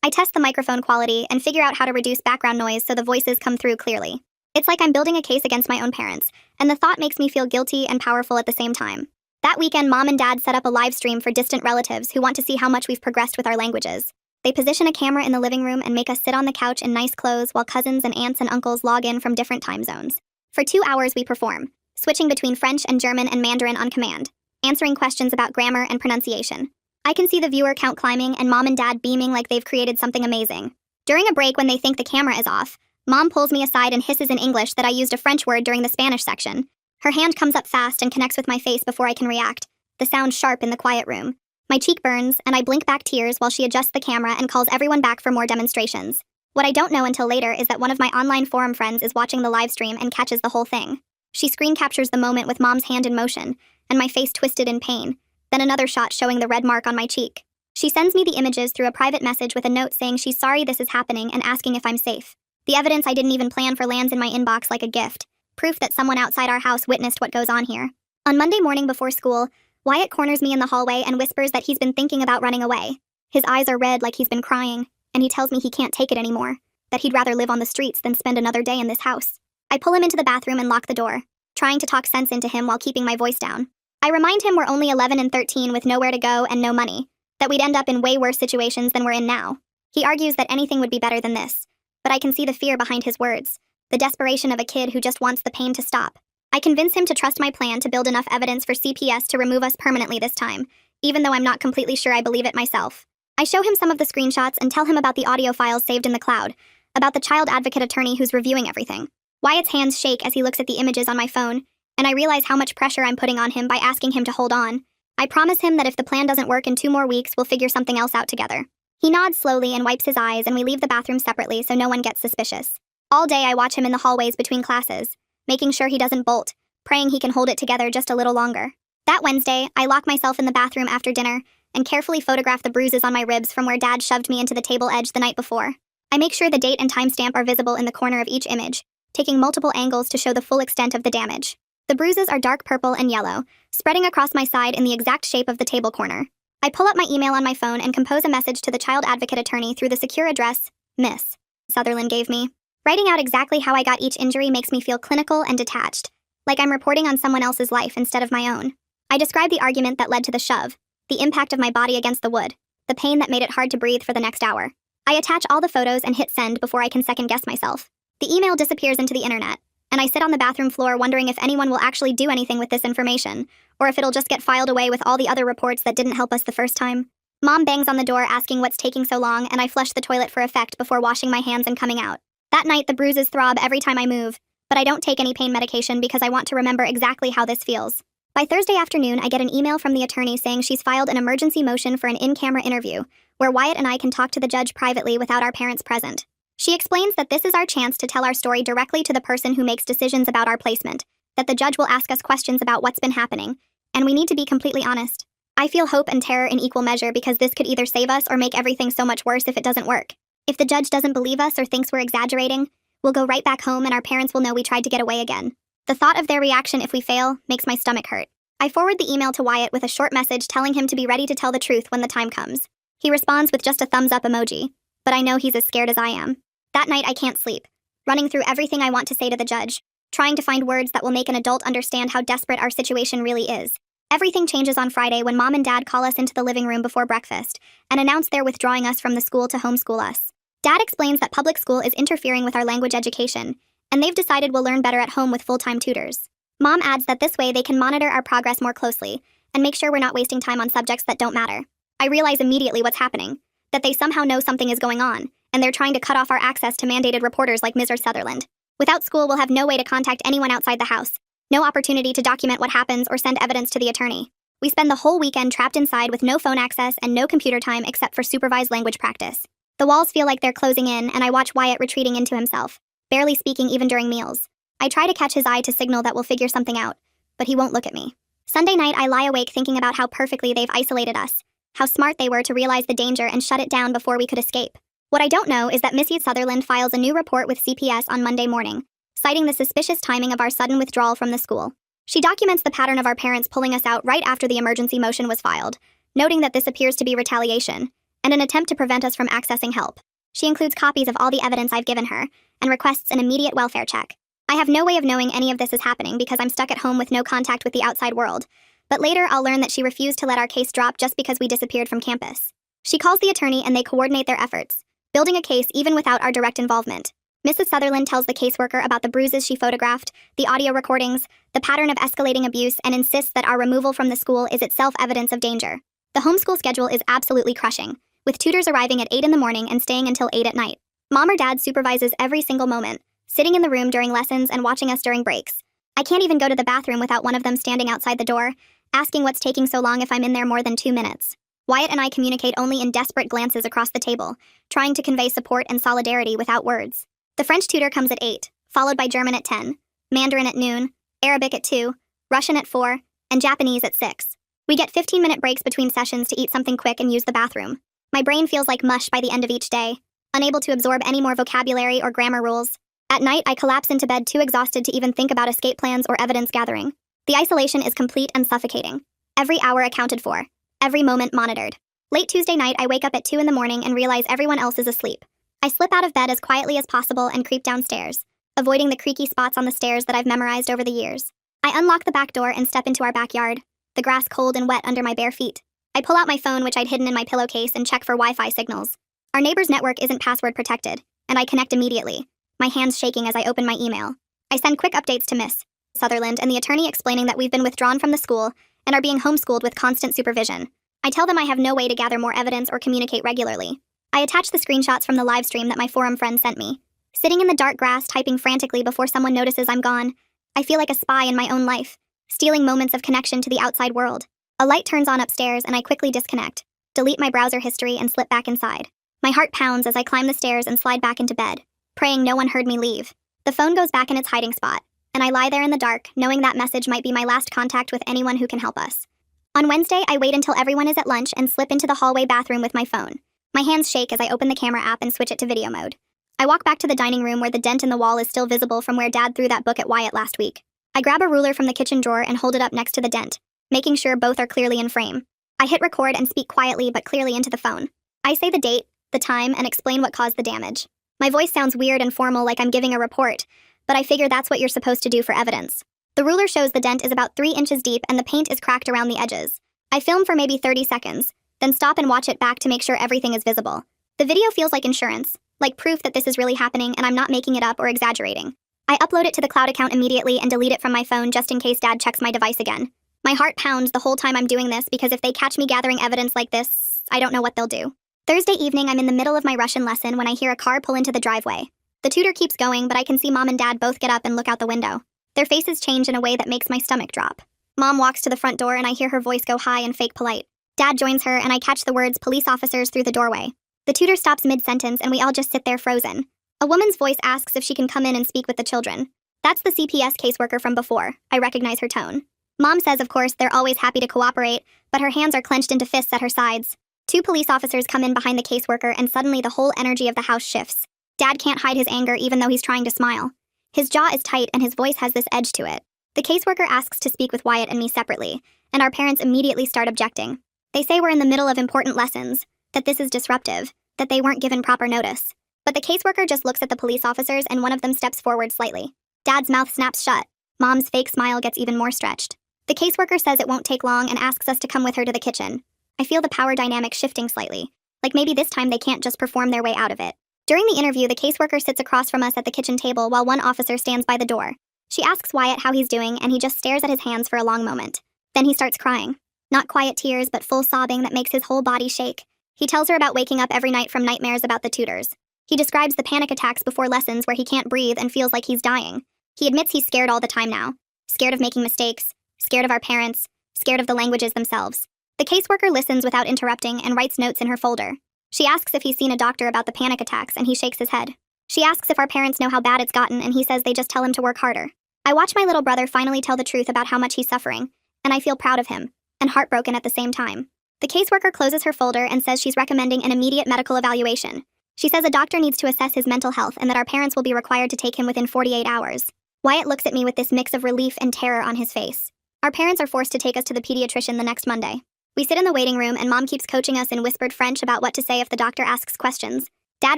I test the microphone quality and figure out how to reduce background noise so the voices come through clearly. It's like I'm building a case against my own parents, and the thought makes me feel guilty and powerful at the same time. That weekend, Mom and Dad set up a live stream for distant relatives who want to see how much we've progressed with our languages. They position a camera in the living room and make us sit on the couch in nice clothes while cousins and aunts and uncles log in from different time zones. For 2 hours, we perform, switching between French and German and Mandarin on command, answering questions about grammar and pronunciation. I can see the viewer count climbing and Mom and Dad beaming like they've created something amazing. During a break when they think the camera is off, Mom pulls me aside and hisses in English that I used a French word during the Spanish section. Her hand comes up fast and connects with my face before I can react, the sound sharp in the quiet room. My cheek burns, and I blink back tears while she adjusts the camera and calls everyone back for more demonstrations. What I don't know until later is that one of my online forum friends is watching the live stream and catches the whole thing. She screen captures the moment with Mom's hand in motion, and my face twisted in pain, then another shot showing the red mark on my cheek. She sends me the images through a private message with a note saying she's sorry this is happening and asking if I'm safe. The evidence I didn't even plan for lands in my inbox like a gift, proof that someone outside our house witnessed what goes on here. On Monday morning before school, Wyatt corners me in the hallway and whispers that he's been thinking about running away. His eyes are red like he's been crying, and he tells me he can't take it anymore, that he'd rather live on the streets than spend another day in this house. I pull him into the bathroom and lock the door, trying to talk sense into him while keeping my voice down. I remind him we're only 11 and 13 with nowhere to go and no money, that we'd end up in way worse situations than we're in now. He argues that anything would be better than this, but I can see the fear behind his words, the desperation of a kid who just wants the pain to stop. I convince him to trust my plan to build enough evidence for CPS to remove us permanently this time, even though I'm not completely sure I believe it myself. I show him some of the screenshots and tell him about the audio files saved in the cloud, about the child advocate attorney who's reviewing everything. Wyatt's hands shake as he looks at the images on my phone, and I realize how much pressure I'm putting on him by asking him to hold on. I promise him that if the plan doesn't work in 2 more weeks, we'll figure something else out together. He nods slowly and wipes his eyes, and we leave the bathroom separately so no one gets suspicious. All day I watch him in the hallways between classes, making sure he doesn't bolt, praying he can hold it together just a little longer. That Wednesday, I lock myself in the bathroom after dinner and carefully photograph the bruises on my ribs from where Dad shoved me into the table edge the night before. I make sure the date and timestamp are visible in the corner of each image, taking multiple angles to show the full extent of the damage. The bruises are dark purple and yellow, spreading across my side in the exact shape of the table corner. I pull up my email on my phone and compose a message to the child advocate attorney through the secure address Miss Sutherland gave me. Writing out exactly how I got each injury makes me feel clinical and detached, like I'm reporting on someone else's life instead of my own. I describe the argument that led to the shove, the impact of my body against the wood, the pain that made it hard to breathe for the next hour. I attach all the photos and hit send before I can second-guess myself. The email disappears into the internet, and I sit on the bathroom floor wondering if anyone will actually do anything with this information, or if it'll just get filed away with all the other reports that didn't help us the first time. Mom bangs on the door asking what's taking so long, and I flush the toilet for effect before washing my hands and coming out. That night, the bruises throb every time I move, but I don't take any pain medication because I want to remember exactly how this feels. By Thursday afternoon, I get an email from the attorney saying she's filed an emergency motion for an in-camera interview, where Wyatt and I can talk to the judge privately without our parents present. She explains that this is our chance to tell our story directly to the person who makes decisions about our placement, that the judge will ask us questions about what's been happening, and we need to be completely honest. I feel hope and terror in equal measure because this could either save us or make everything so much worse if it doesn't work. If the judge doesn't believe us or thinks we're exaggerating, we'll go right back home and our parents will know we tried to get away again. The thought of their reaction if we fail makes my stomach hurt. I forward the email to Wyatt with a short message telling him to be ready to tell the truth when the time comes. He responds with just a thumbs up emoji, but I know he's as scared as I am. That night I can't sleep, running through everything I want to say to the judge, trying to find words that will make an adult understand how desperate our situation really is. Everything changes on Friday when Mom and Dad call us into the living room before breakfast and announce they're withdrawing us from the school to homeschool us. Dad explains that public school is interfering with our language education, and they've decided we'll learn better at home with full-time tutors. Mom adds that this way they can monitor our progress more closely and make sure we're not wasting time on subjects that don't matter. I realize immediately what's happening, that they somehow know something is going on, and they're trying to cut off our access to mandated reporters like Mr. Sutherland. Without school, we'll have no way to contact anyone outside the house, no opportunity to document what happens or send evidence to the attorney. We spend the whole weekend trapped inside with no phone access and no computer time except for supervised language practice. The walls feel like they're closing in, and I watch Wyatt retreating into himself, barely speaking even during meals. I try to catch his eye to signal that we'll figure something out, but he won't look at me. Sunday night, I lie awake thinking about how perfectly they've isolated us, how smart they were to realize the danger and shut it down before we could escape. What I don't know is that Mrs. Sutherland files a new report with CPS on Monday morning, citing the suspicious timing of our sudden withdrawal from the school. She documents the pattern of our parents pulling us out right after the emergency motion was filed, noting that this appears to be retaliation and an attempt to prevent us from accessing help. She includes copies of all the evidence I've given her and requests an immediate welfare check. I have no way of knowing any of this is happening because I'm stuck at home with no contact with the outside world, but later I'll learn that she refused to let our case drop just because we disappeared from campus. She calls the attorney and they coordinate their efforts, building a case even without our direct involvement. Mrs. Sutherland tells the caseworker about the bruises she photographed, the audio recordings, the pattern of escalating abuse, and insists that our removal from the school is itself evidence of danger. The homeschool schedule is absolutely crushing, with tutors arriving at 8 in the morning and staying until 8 at night. Mom or Dad supervises every single moment, sitting in the room during lessons and watching us during breaks. I can't even go to the bathroom without one of them standing outside the door, asking what's taking so long if I'm in there more than 2 minutes. Wyatt and I communicate only in desperate glances across the table, trying to convey support and solidarity without words. The French tutor comes at 8, followed by German at 10, Mandarin at noon, Arabic at 2, Russian at 4, and Japanese at 6. We get 15-minute breaks between sessions to eat something quick and use the bathroom. My brain feels like mush by the end of each day, unable to absorb any more vocabulary or grammar rules. At night, I collapse into bed too exhausted to even think about escape plans or evidence gathering. The isolation is complete and suffocating. Every hour accounted for. Every moment monitored. Late Tuesday night, I wake up at 2 in the morning and realize everyone else is asleep. I slip out of bed as quietly as possible and creep downstairs, avoiding the creaky spots on the stairs that I've memorized over the years. I unlock the back door and step into our backyard, the grass cold and wet under my bare feet. I pull out my phone, which I'd hidden in my pillowcase, and check for Wi-Fi signals. Our neighbor's network isn't password protected, and I connect immediately, my hands shaking as I open my email. I send quick updates to Miss Sutherland and the attorney explaining that we've been withdrawn from the school and are being homeschooled with constant supervision. I tell them I have no way to gather more evidence or communicate regularly. I attach the screenshots from the live stream that my forum friend sent me. Sitting in the dark grass typing frantically before someone notices I'm gone, I feel like a spy in my own life, stealing moments of connection to the outside world. A light turns on upstairs and I quickly disconnect, delete my browser history and slip back inside. My heart pounds as I climb the stairs and slide back into bed, praying no one heard me leave. The phone goes back in its hiding spot, and I lie there in the dark, knowing that message might be my last contact with anyone who can help us. On Wednesday, I wait until everyone is at lunch and slip into the hallway bathroom with my phone. My hands shake as I open the camera app and switch it to video mode. I walk back to the dining room where the dent in the wall is still visible from where Dad threw that book at Wyatt last week. I grab a ruler from the kitchen drawer and hold it up next to the dent, making sure both are clearly in frame. I hit record and speak quietly but clearly into the phone. I say the date, the time, and explain what caused the damage. My voice sounds weird and formal like I'm giving a report, but I figure that's what you're supposed to do for evidence. The ruler shows the dent is about 3 inches deep and the paint is cracked around the edges. I film for maybe 30 seconds, then stop and watch it back to make sure everything is visible. The video feels like insurance, like proof that this is really happening and I'm not making it up or exaggerating. I upload it to the cloud account immediately and delete it from my phone just in case Dad checks my device again. My heart pounds the whole time I'm doing this because if they catch me gathering evidence like this, I don't know what they'll do. Thursday evening, I'm in the middle of my Russian lesson when I hear a car pull into the driveway. The tutor keeps going, but I can see Mom and Dad both get up and look out the window. Their faces change in a way that makes my stomach drop. Mom walks to the front door and I hear her voice go high and fake polite. Dad joins her and I catch the words police officers through the doorway. The tutor stops mid-sentence and we all just sit there frozen. A woman's voice asks if she can come in and speak with the children. That's the CPS caseworker from before. I recognize her tone. Mom says, of course, they're always happy to cooperate, but her hands are clenched into fists at her sides. Two police officers come in behind the caseworker and suddenly the whole energy of the house shifts. Dad can't hide his anger even though he's trying to smile. His jaw is tight and his voice has this edge to it. The caseworker asks to speak with Wyatt and me separately, and our parents immediately start objecting. They say we're in the middle of important lessons, that this is disruptive, that they weren't given proper notice. But the caseworker just looks at the police officers and one of them steps forward slightly. Dad's mouth snaps shut. Mom's fake smile gets even more stretched. The caseworker says it won't take long and asks us to come with her to the kitchen. I feel the power dynamic shifting slightly, like maybe this time they can't just perform their way out of it. During the interview, the caseworker sits across from us at the kitchen table while one officer stands by the door. She asks Wyatt how he's doing and he just stares at his hands for a long moment. Then he starts crying. Not quiet tears, but full sobbing that makes his whole body shake. He tells her about waking up every night from nightmares about the tutors. He describes the panic attacks before lessons where he can't breathe and feels like he's dying. He admits he's scared all the time now. Scared of making mistakes, scared of our parents, scared of the languages themselves. The caseworker listens without interrupting and writes notes in her folder. She asks if he's seen a doctor about the panic attacks and he shakes his head. She asks if our parents know how bad it's gotten and he says they just tell him to work harder. I watch my little brother finally tell the truth about how much he's suffering, and I feel proud of him, and heartbroken at the same time. The caseworker closes her folder and says she's recommending an immediate medical evaluation. She says a doctor needs to assess his mental health and that our parents will be required to take him within 48 hours. Wyatt looks at me with this mix of relief and terror on his face. Our parents are forced to take us to the pediatrician the next Monday. We sit in the waiting room and Mom keeps coaching us in whispered French about what to say if the doctor asks questions. Dad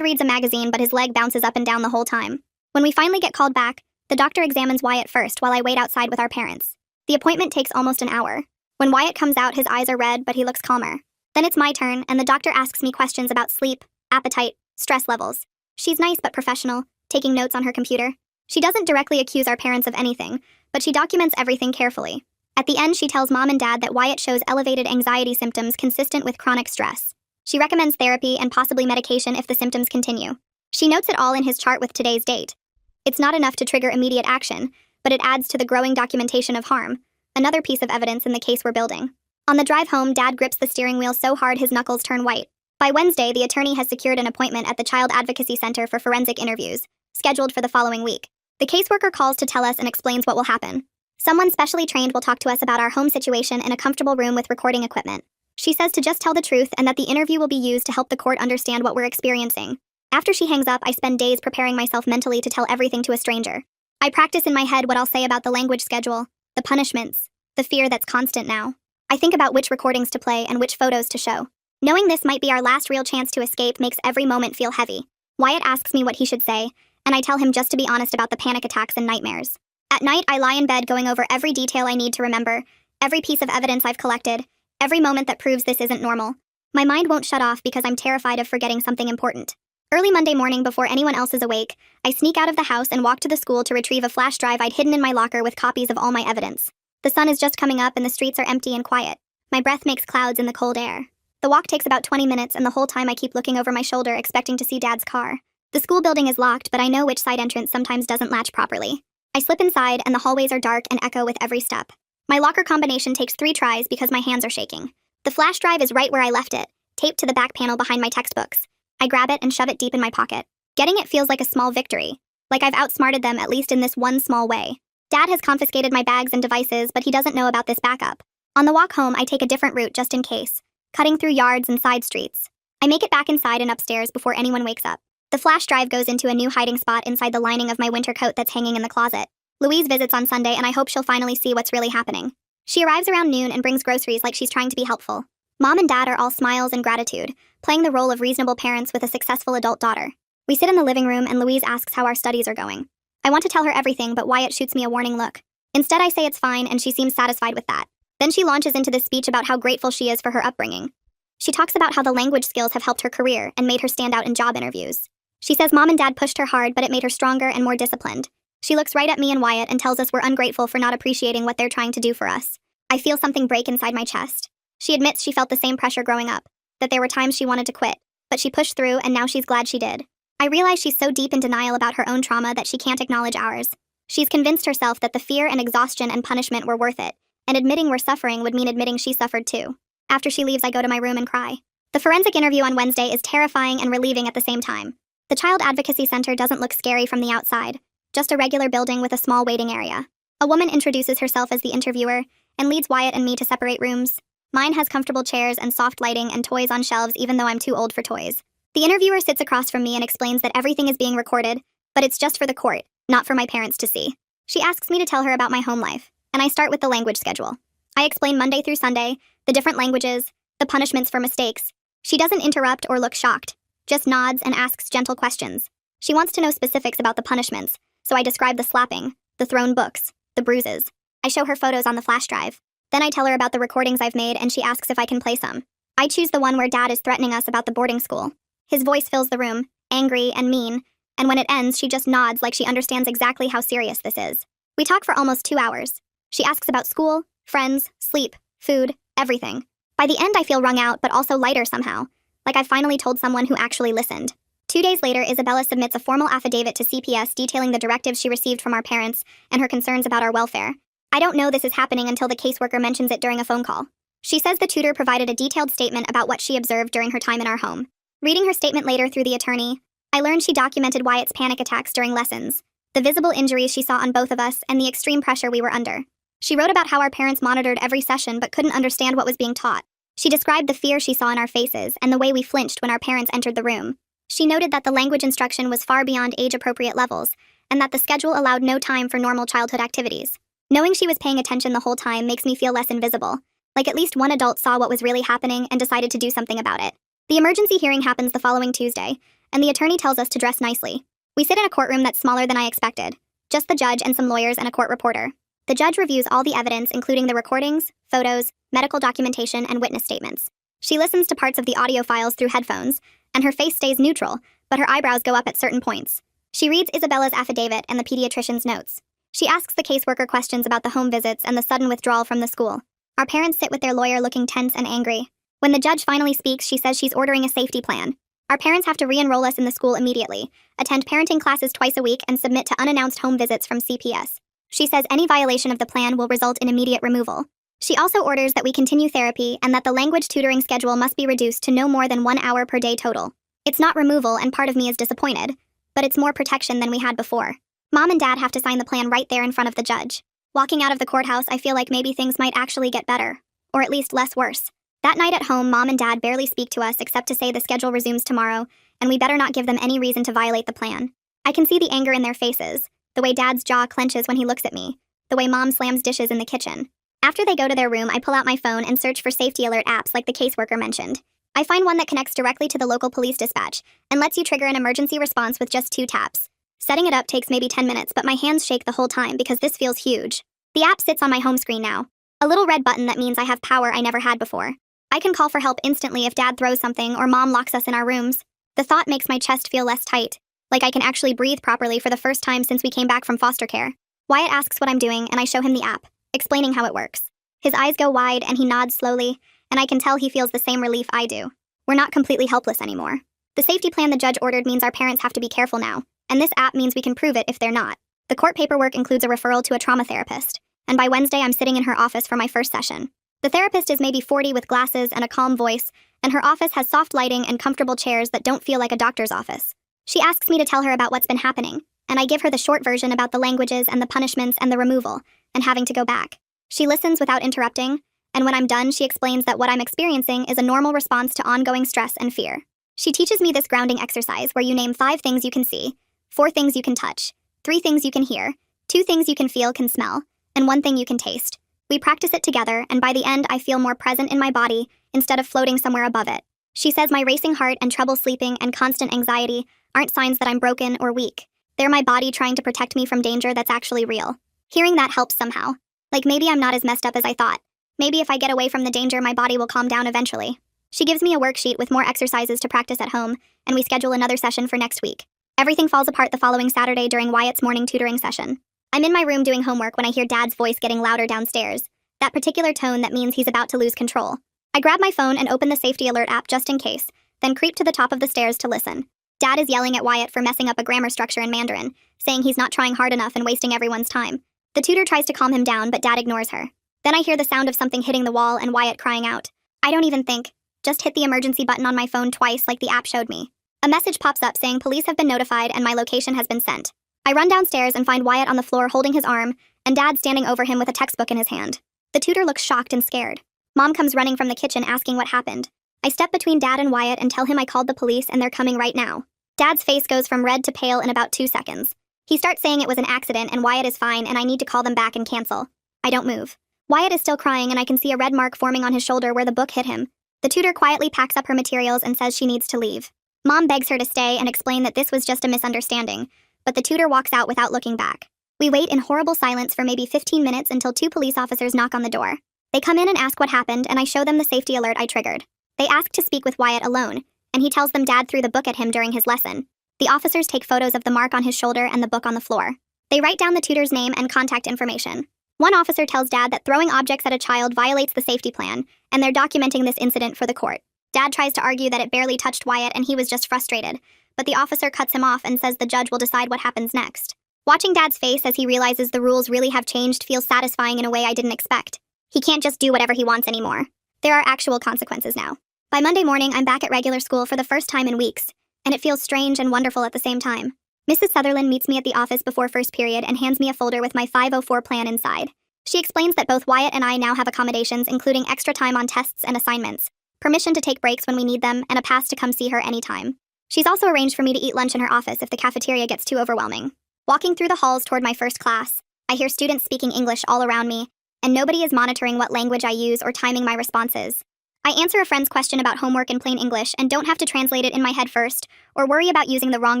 reads a magazine but his leg bounces up and down the whole time. When we finally get called back, the doctor examines Wyatt first while I wait outside with our parents. The appointment takes almost an hour. When Wyatt comes out, his eyes are red, but he looks calmer. Then it's my turn, and the doctor asks me questions about sleep, appetite, stress levels. She's nice but professional, taking notes on her computer. She doesn't directly accuse our parents of anything, but she documents everything carefully. At the end, she tells Mom and Dad that Wyatt shows elevated anxiety symptoms consistent with chronic stress. She recommends therapy and possibly medication if the symptoms continue. She notes it all in his chart with today's date. It's not enough to trigger immediate action, but it adds to the growing documentation of harm, another piece of evidence in the case we're building. On the drive home, Dad grips the steering wheel so hard his knuckles turn white. By Wednesday, the attorney has secured an appointment at the Child Advocacy Center for forensic interviews, scheduled for the following week. The caseworker calls to tell us and explains what will happen. Someone specially trained will talk to us about our home situation in a comfortable room with recording equipment. She says to just tell the truth and that the interview will be used to help the court understand what we're experiencing. After she hangs up, I spend days preparing myself mentally to tell everything to a stranger. I practice in my head what I'll say about the language schedule, the punishments, the fear that's constant now. I think about which recordings to play and which photos to show. Knowing this might be our last real chance to escape makes every moment feel heavy. Wyatt asks me what he should say, and I tell him just to be honest about the panic attacks and nightmares. At night, I lie in bed going over every detail I need to remember, every piece of evidence I've collected, every moment that proves this isn't normal. My mind won't shut off because I'm terrified of forgetting something important. Early Monday morning, before anyone else is awake, I sneak out of the house and walk to the school to retrieve a flash drive I'd hidden in my locker with copies of all my evidence. The sun is just coming up and the streets are empty and quiet. My breath makes clouds in the cold air. The walk takes about 20 minutes and the whole time I keep looking over my shoulder expecting to see Dad's car. The school building is locked, but I know which side entrance sometimes doesn't latch properly. I slip inside and the hallways are dark and echo with every step. My locker combination takes 3 tries because my hands are shaking. The flash drive is right where I left it, taped to the back panel behind my textbooks. I grab it and shove it deep in my pocket. Getting it feels like a small victory, like I've outsmarted them at least in this one small way. Dad has confiscated my bags and devices, but he doesn't know about this backup. On the walk home, I take a different route just in case, cutting through yards and side streets. I make it back inside and upstairs before anyone wakes up. The flash drive goes into a new hiding spot inside the lining of my winter coat that's hanging in the closet. Louise visits on Sunday and I hope she'll finally see what's really happening. She arrives around noon and brings groceries like she's trying to be helpful. Mom and Dad are all smiles and gratitude, playing the role of reasonable parents with a successful adult daughter. We sit in the living room and Louise asks how our studies are going. I want to tell her everything, but Wyatt shoots me a warning look. Instead, I say it's fine and she seems satisfied with that. Then she launches into this speech about how grateful she is for her upbringing. She talks about how the language skills have helped her career and made her stand out in job interviews. She says Mom and Dad pushed her hard, but it made her stronger and more disciplined. She looks right at me and Wyatt and tells us we're ungrateful for not appreciating what they're trying to do for us. I feel something break inside my chest. She admits she felt the same pressure growing up, that there were times she wanted to quit, but she pushed through and now she's glad she did. I realize she's so deep in denial about her own trauma that she can't acknowledge ours. She's convinced herself that the fear and exhaustion and punishment were worth it, and admitting we're suffering would mean admitting she suffered too. After she leaves, I go to my room and cry. The forensic interview on Wednesday is terrifying and relieving at the same time. The Child Advocacy Center doesn't look scary from the outside, just a regular building with a small waiting area. A woman introduces herself as the interviewer and leads Wyatt and me to separate rooms. Mine has comfortable chairs and soft lighting and toys on shelves, even though I'm too old for toys. The interviewer sits across from me and explains that everything is being recorded, but it's just for the court, not for my parents to see. She asks me to tell her about my home life, and I start with the language schedule. I explain Monday through Sunday, the different languages, the punishments for mistakes. She doesn't interrupt or look shocked, just nods and asks gentle questions. She wants to know specifics about the punishments, so I describe the slapping, the thrown books, the bruises. I show her photos on the flash drive. Then I tell her about the recordings I've made and she asks if I can play some. I choose the one where Dad is threatening us about the boarding school. His voice fills the room, angry and mean, and when it ends, she just nods like she understands exactly how serious this is. We talk for almost 2 hours. She asks about school, friends, sleep, food, everything. By the end, I feel wrung out, but also lighter somehow, like I finally told someone who actually listened. 2 days later, Isabella submits a formal affidavit to CPS detailing the directives she received from our parents and her concerns about our welfare. I don't know this is happening until the caseworker mentions it during a phone call. She says the tutor provided a detailed statement about what she observed during her time in our home. Reading her statement later through the attorney, I learned she documented Wyatt's panic attacks during lessons, the visible injuries she saw on both of us, and the extreme pressure we were under. She wrote about how our parents monitored every session but couldn't understand what was being taught. She described the fear she saw in our faces and the way we flinched when our parents entered the room. She noted that the language instruction was far beyond age-appropriate levels, and that the schedule allowed no time for normal childhood activities. Knowing she was paying attention the whole time makes me feel less invisible, like at least one adult saw what was really happening and decided to do something about it. The emergency hearing happens the following Tuesday, and the attorney tells us to dress nicely. We sit in a courtroom that's smaller than I expected, just the judge and some lawyers and a court reporter. The judge reviews all the evidence, including the recordings, photos, medical documentation, and witness statements. She listens to parts of the audio files through headphones, and her face stays neutral, but her eyebrows go up at certain points. She reads Isabella's affidavit and the pediatrician's notes. She asks the caseworker questions about the home visits and the sudden withdrawal from the school. Our parents sit with their lawyer looking tense and angry. When the judge finally speaks, she says she's ordering a safety plan. Our parents have to re-enroll us in the school immediately, attend parenting classes twice a week, and submit to unannounced home visits from CPS. She says any violation of the plan will result in immediate removal. She also orders that we continue therapy and that the language tutoring schedule must be reduced to no more than 1 hour per day total. It's not removal, and part of me is disappointed, but it's more protection than we had before. Mom and Dad have to sign the plan right there in front of the judge. Walking out of the courthouse, I feel like maybe things might actually get better, or at least less worse. That night at home, Mom and Dad barely speak to us except to say the schedule resumes tomorrow, and we better not give them any reason to violate the plan. I can see the anger in their faces, the way Dad's jaw clenches when he looks at me, the way Mom slams dishes in the kitchen. After they go to their room, I pull out my phone and search for safety alert apps like the caseworker mentioned. I find one that connects directly to the local police dispatch and lets you trigger an emergency response with just 2 taps. Setting it up takes maybe 10 minutes, but my hands shake the whole time because this feels huge. The app sits on my home screen now, a little red button that means I have power I never had before. I can call for help instantly if Dad throws something or Mom locks us in our rooms. The thought makes my chest feel less tight, like I can actually breathe properly for the first time since we came back from foster care. Wyatt asks what I'm doing, and I show him the app, explaining how it works. His eyes go wide and he nods slowly, and I can tell he feels the same relief I do. We're not completely helpless anymore. The safety plan the judge ordered means our parents have to be careful now, and this app means we can prove it if they're not. The court paperwork includes a referral to a trauma therapist, and by Wednesday I'm sitting in her office for my first session. The therapist is maybe 40 with glasses and a calm voice, and her office has soft lighting and comfortable chairs that don't feel like a doctor's office. She asks me to tell her about what's been happening, and I give her the short version about the languages and the punishments and the removal, and having to go back. She listens without interrupting, and when I'm done, she explains that what I'm experiencing is a normal response to ongoing stress and fear. She teaches me this grounding exercise where you name 5 things you can see, 4 things you can touch, 3 things you can hear, 2 things you can feel, can smell, and 1 thing you can taste. We practice it together, and by the end, I feel more present in my body instead of floating somewhere above it. She says my racing heart and trouble sleeping and constant anxiety aren't signs that I'm broken or weak. They're my body trying to protect me from danger that's actually real. Hearing that helps somehow. Like maybe I'm not as messed up as I thought. Maybe if I get away from the danger, my body will calm down eventually. She gives me a worksheet with more exercises to practice at home, and we schedule another session for next week. Everything falls apart the following Saturday during Wyatt's morning tutoring session. I'm in my room doing homework when I hear Dad's voice getting louder downstairs, that particular tone that means he's about to lose control. I grab my phone and open the safety alert app just in case, then creep to the top of the stairs to listen. Dad is yelling at Wyatt for messing up a grammar structure in Mandarin, saying he's not trying hard enough and wasting everyone's time. The tutor tries to calm him down, but Dad ignores her. Then I hear the sound of something hitting the wall and Wyatt crying out. I don't even think. Just hit the emergency button on my phone twice like the app showed me. A message pops up saying police have been notified and my location has been sent. I run downstairs and find Wyatt on the floor holding his arm, and Dad standing over him with a textbook in his hand. The tutor looks shocked and scared. Mom comes running from the kitchen asking what happened. I step between Dad and Wyatt and tell him I called the police and they're coming right now. Dad's face goes from red to pale in about 2 seconds. He starts saying it was an accident and Wyatt is fine and I need to call them back and cancel. I don't move. Wyatt is still crying and I can see a red mark forming on his shoulder where the book hit him. The tutor quietly packs up her materials and says she needs to leave. Mom begs her to stay and explain that this was just a misunderstanding, but the tutor walks out without looking back. We wait in horrible silence for maybe 15 minutes until 2 police officers knock on the door. They come in and ask what happened and I show them the safety alert I triggered. They ask to speak with Wyatt alone, and he tells them Dad threw the book at him during his lesson. The officers take photos of the mark on his shoulder and the book on the floor. They write down the tutor's name and contact information. One officer tells Dad that throwing objects at a child violates the safety plan, and they're documenting this incident for the court. Dad tries to argue that it barely touched Wyatt and he was just frustrated, but the officer cuts him off and says the judge will decide what happens next. Watching Dad's face as he realizes the rules really have changed feels satisfying in a way I didn't expect. He can't just do whatever he wants anymore. There are actual consequences now. By Monday morning, I'm back at regular school for the first time in weeks, and it feels strange and wonderful at the same time. Mrs. Sutherland meets me at the office before first period and hands me a folder with my 504 plan inside. She explains that both Wyatt and I now have accommodations including extra time on tests and assignments, permission to take breaks when we need them, and a pass to come see her anytime. She's also arranged for me to eat lunch in her office if the cafeteria gets too overwhelming. Walking through the halls toward my first class, I hear students speaking English all around me, and nobody is monitoring what language I use or timing my responses. I answer a friend's question about homework in plain English and don't have to translate it in my head first, or worry about using the wrong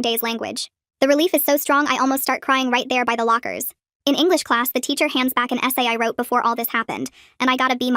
day's language. The relief is so strong I almost start crying right there by the lockers. In English class, the teacher hands back an essay I wrote before all this happened, and I got a B-,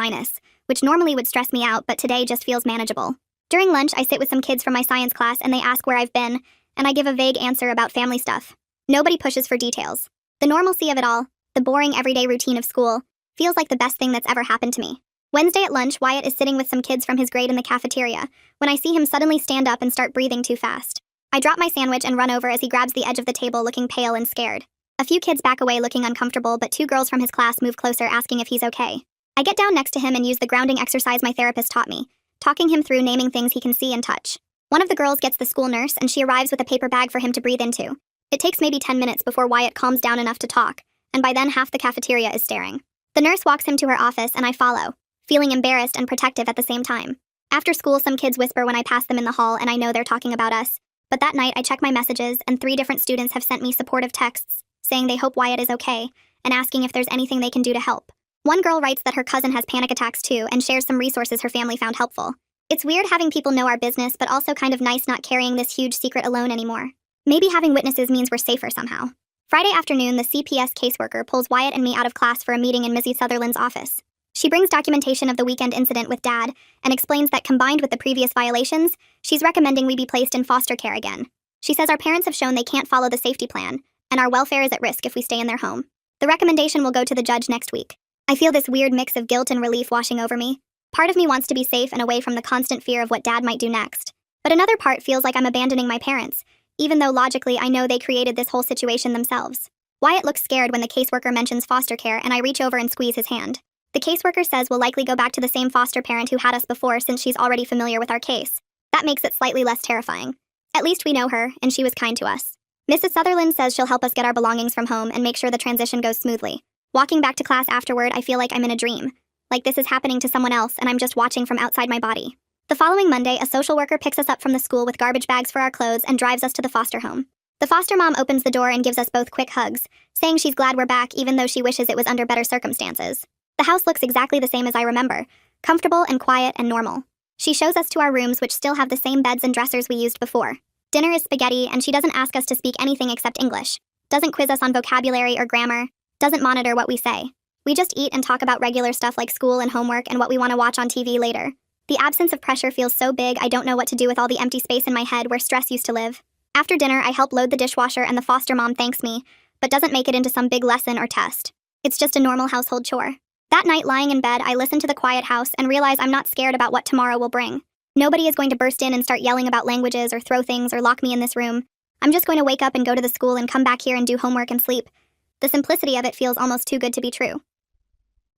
which normally would stress me out but today just feels manageable. During lunch, I sit with some kids from my science class and they ask where I've been, and I give a vague answer about family stuff. Nobody pushes for details. The normalcy of it all, the boring everyday routine of school, feels like the best thing that's ever happened to me. Wednesday at lunch, Wyatt is sitting with some kids from his grade in the cafeteria, when I see him suddenly stand up and start breathing too fast. I drop my sandwich and run over as he grabs the edge of the table looking pale and scared. A few kids back away looking uncomfortable, but 2 girls from his class move closer asking if he's okay. I get down next to him and use the grounding exercise my therapist taught me, talking him through naming things he can see and touch. One of the girls gets the school nurse and she arrives with a paper bag for him to breathe into. It takes maybe 10 minutes before Wyatt calms down enough to talk, and by then half the cafeteria is staring. The nurse walks him to her office and I follow, feeling embarrassed and protective at the same time. After school, some kids whisper when I pass them in the hall and I know they're talking about us, but that night I check my messages and 3 different students have sent me supportive texts, saying they hope Wyatt is okay, and asking if there's anything they can do to help. One girl writes that her cousin has panic attacks too and shares some resources her family found helpful. It's weird having people know our business, but also kind of nice not carrying this huge secret alone anymore. Maybe having witnesses means we're safer somehow. Friday afternoon, the CPS caseworker pulls Wyatt and me out of class for a meeting in Mrs. Sutherland's office. She brings documentation of the weekend incident with Dad and explains that combined with the previous violations, she's recommending we be placed in foster care again. She says our parents have shown they can't follow the safety plan, and our welfare is at risk if we stay in their home. The recommendation will go to the judge next week. I feel this weird mix of guilt and relief washing over me. Part of me wants to be safe and away from the constant fear of what Dad might do next. But another part feels like I'm abandoning my parents, even though logically I know they created this whole situation themselves. Wyatt looks scared when the caseworker mentions foster care and I reach over and squeeze his hand. The caseworker says we'll likely go back to the same foster parent who had us before since she's already familiar with our case. That makes it slightly less terrifying. At least we know her, and she was kind to us. Mrs. Sutherland says she'll help us get our belongings from home and make sure the transition goes smoothly. Walking back to class afterward, I feel like I'm in a dream. Like this is happening to someone else and I'm just watching from outside my body. The following Monday, a social worker picks us up from the school with garbage bags for our clothes and drives us to the foster home. The foster mom opens the door and gives us both quick hugs, saying she's glad we're back even though she wishes it was under better circumstances. The house looks exactly the same as I remember, comfortable and quiet and normal. She shows us to our rooms which still have the same beds and dressers we used before. Dinner is spaghetti and she doesn't ask us to speak anything except English, doesn't quiz us on vocabulary or grammar, doesn't monitor what we say. We just eat and talk about regular stuff like school and homework and what we want to watch on TV later. The absence of pressure feels so big I don't know what to do with all the empty space in my head where stress used to live. After dinner, I help load the dishwasher and the foster mom thanks me, but doesn't make it into some big lesson or test. It's just a normal household chore. That night, lying in bed, I listen to the quiet house and realize I'm not scared about what tomorrow will bring. Nobody is going to burst in and start yelling about languages or throw things or lock me in this room. I'm just going to wake up and go to the school and come back here and do homework and sleep. The simplicity of it feels almost too good to be true.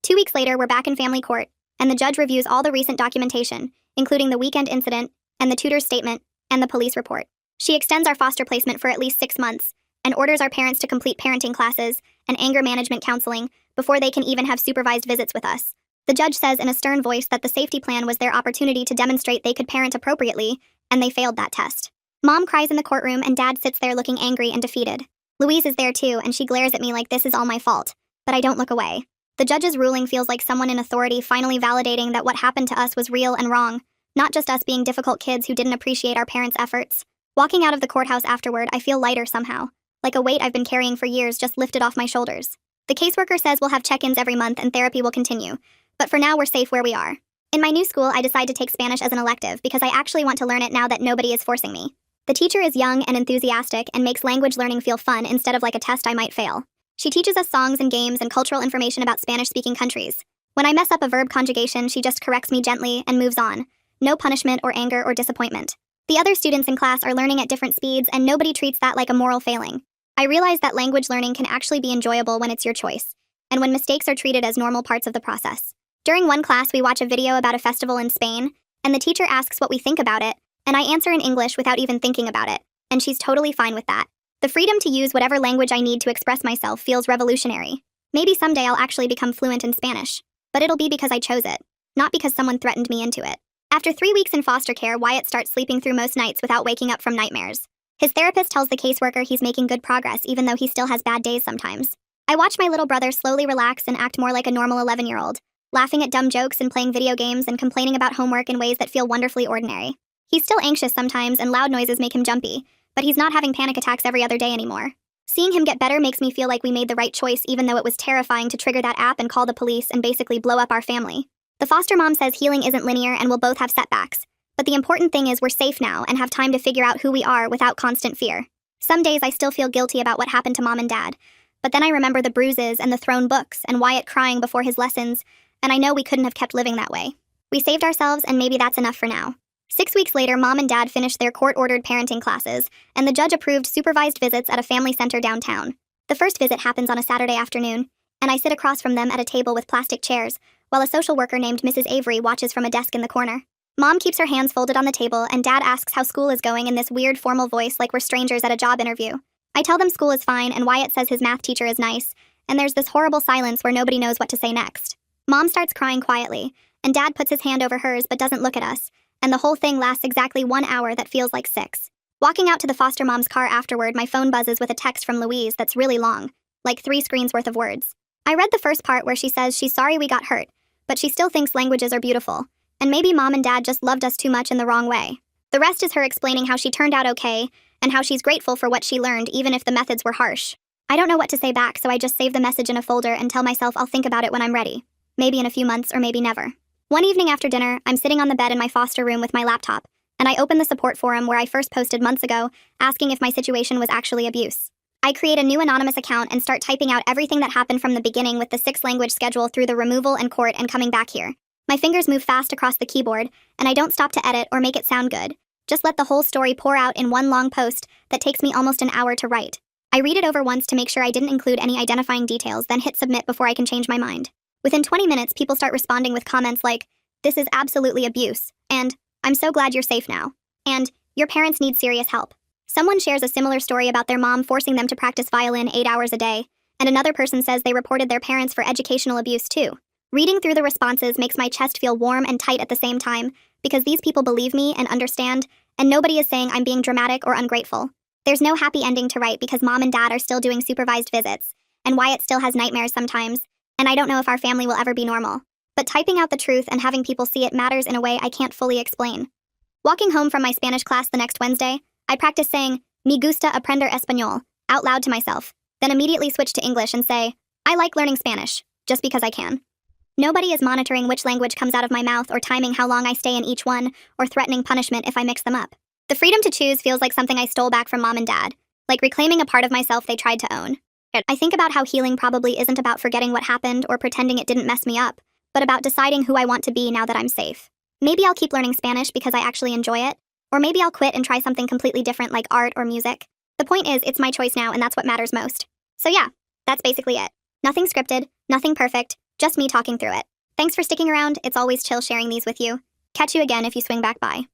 2 weeks later, we're back in family court, and the judge reviews all the recent documentation, including the weekend incident, and the tutor's statement, and the police report. She extends our foster placement for at least 6 months, and orders our parents to complete parenting classes and anger management counseling before they can even have supervised visits with us. The judge says in a stern voice that the safety plan was their opportunity to demonstrate they could parent appropriately, and they failed that test. Mom cries in the courtroom, and Dad sits there looking angry and defeated. Louise is there too, and she glares at me like this is all my fault, but I don't look away. The judge's ruling feels like someone in authority finally validating that what happened to us was real and wrong, not just us being difficult kids who didn't appreciate our parents' efforts. Walking out of the courthouse afterward, I feel lighter somehow, like a weight I've been carrying for years just lifted off my shoulders. The caseworker says we'll have check-ins every month and therapy will continue, but for now we're safe where we are. In my new school, I decide to take Spanish as an elective because I actually want to learn it now that nobody is forcing me. The teacher is young and enthusiastic and makes language learning feel fun instead of like a test I might fail. She teaches us songs and games and cultural information about Spanish-speaking countries. When I mess up a verb conjugation, she just corrects me gently and moves on. No punishment or anger or disappointment. The other students in class are learning at different speeds, and nobody treats that like a moral failing. I realize that language learning can actually be enjoyable when it's your choice, and when mistakes are treated as normal parts of the process. During one class, we watch a video about a festival in Spain, and the teacher asks what we think about it, and I answer in English without even thinking about it, and she's totally fine with that. The freedom to use whatever language I need to express myself feels revolutionary. Maybe someday I'll actually become fluent in Spanish, but it'll be because I chose it, not because someone threatened me into it. After 3 weeks in foster care, Wyatt starts sleeping through most nights without waking up from nightmares. His therapist tells the caseworker he's making good progress even though he still has bad days sometimes. I watch my little brother slowly relax and act more like a normal 11-year-old, laughing at dumb jokes and playing video games and complaining about homework in ways that feel wonderfully ordinary. He's still anxious sometimes and loud noises make him jumpy, but he's not having panic attacks every other day anymore. Seeing him get better makes me feel like we made the right choice even though it was terrifying to trigger that app and call the police and basically blow up our family. The foster mom says healing isn't linear and we'll both have setbacks, but the important thing is we're safe now and have time to figure out who we are without constant fear. Some days I still feel guilty about what happened to Mom and Dad, but then I remember the bruises and the thrown books and Wyatt crying before his lessons, and I know we couldn't have kept living that way. We saved ourselves, and maybe that's enough for now. 6 weeks later, Mom and Dad finished their court-ordered parenting classes, and the judge approved supervised visits at a family center downtown. The first visit happens on a Saturday afternoon, and I sit across from them at a table with plastic chairs, while a social worker named Mrs. Avery watches from a desk in the corner. Mom keeps her hands folded on the table, and Dad asks how school is going in this weird formal voice like we're strangers at a job interview. I tell them school is fine, and Wyatt says his math teacher is nice, and there's this horrible silence where nobody knows what to say next. Mom starts crying quietly, and Dad puts his hand over hers but doesn't look at us, and the whole thing lasts exactly 1 hour that feels like 6. Walking out to the foster mom's car afterward, my phone buzzes with a text from Louise that's really long, like 3 screens worth of words. I read the first part where she says she's sorry we got hurt, but she still thinks languages are beautiful, and maybe Mom and Dad just loved us too much in the wrong way. The rest is her explaining how she turned out okay, and how she's grateful for what she learned even if the methods were harsh. I don't know what to say back, so I just save the message in a folder and tell myself I'll think about it when I'm ready. Maybe in a few months or maybe never. One evening after dinner, I'm sitting on the bed in my foster room with my laptop, and I open the support forum where I first posted months ago, asking if my situation was actually abuse. I create a new anonymous account and start typing out everything that happened from the beginning with the 6-language schedule through the removal and court and coming back here. My fingers move fast across the keyboard, and I don't stop to edit or make it sound good. Just let the whole story pour out in one long post that takes me almost an hour to write. I read it over once to make sure I didn't include any identifying details, then hit submit before I can change my mind. Within 20 minutes, people start responding with comments like, "This is absolutely abuse," and "I'm so glad you're safe now," and "Your parents need serious help." Someone shares a similar story about their mom forcing them to practice violin 8 hours a day, and another person says they reported their parents for educational abuse too. Reading through the responses makes my chest feel warm and tight at the same time, because these people believe me and understand, and nobody is saying I'm being dramatic or ungrateful. There's no happy ending to write because Mom and Dad are still doing supervised visits, and Wyatt still has nightmares sometimes, and I don't know if our family will ever be normal. But typing out the truth and having people see it matters in a way I can't fully explain. Walking home from my Spanish class the next Wednesday, I practice saying, "Me gusta aprender español," out loud to myself, then immediately switch to English and say, "I like learning Spanish," just because I can. Nobody is monitoring which language comes out of my mouth or timing how long I stay in each one, or threatening punishment if I mix them up. The freedom to choose feels like something I stole back from Mom and Dad, like reclaiming a part of myself they tried to own. I think about how healing probably isn't about forgetting what happened or pretending it didn't mess me up, but about deciding who I want to be now that I'm safe. Maybe I'll keep learning Spanish because I actually enjoy it, or maybe I'll quit and try something completely different like art or music. The point is, it's my choice now, and that's what matters most. So yeah, that's basically it. Nothing scripted, nothing perfect, just me talking through it. Thanks for sticking around, it's always chill sharing these with you. Catch you again if you swing back by.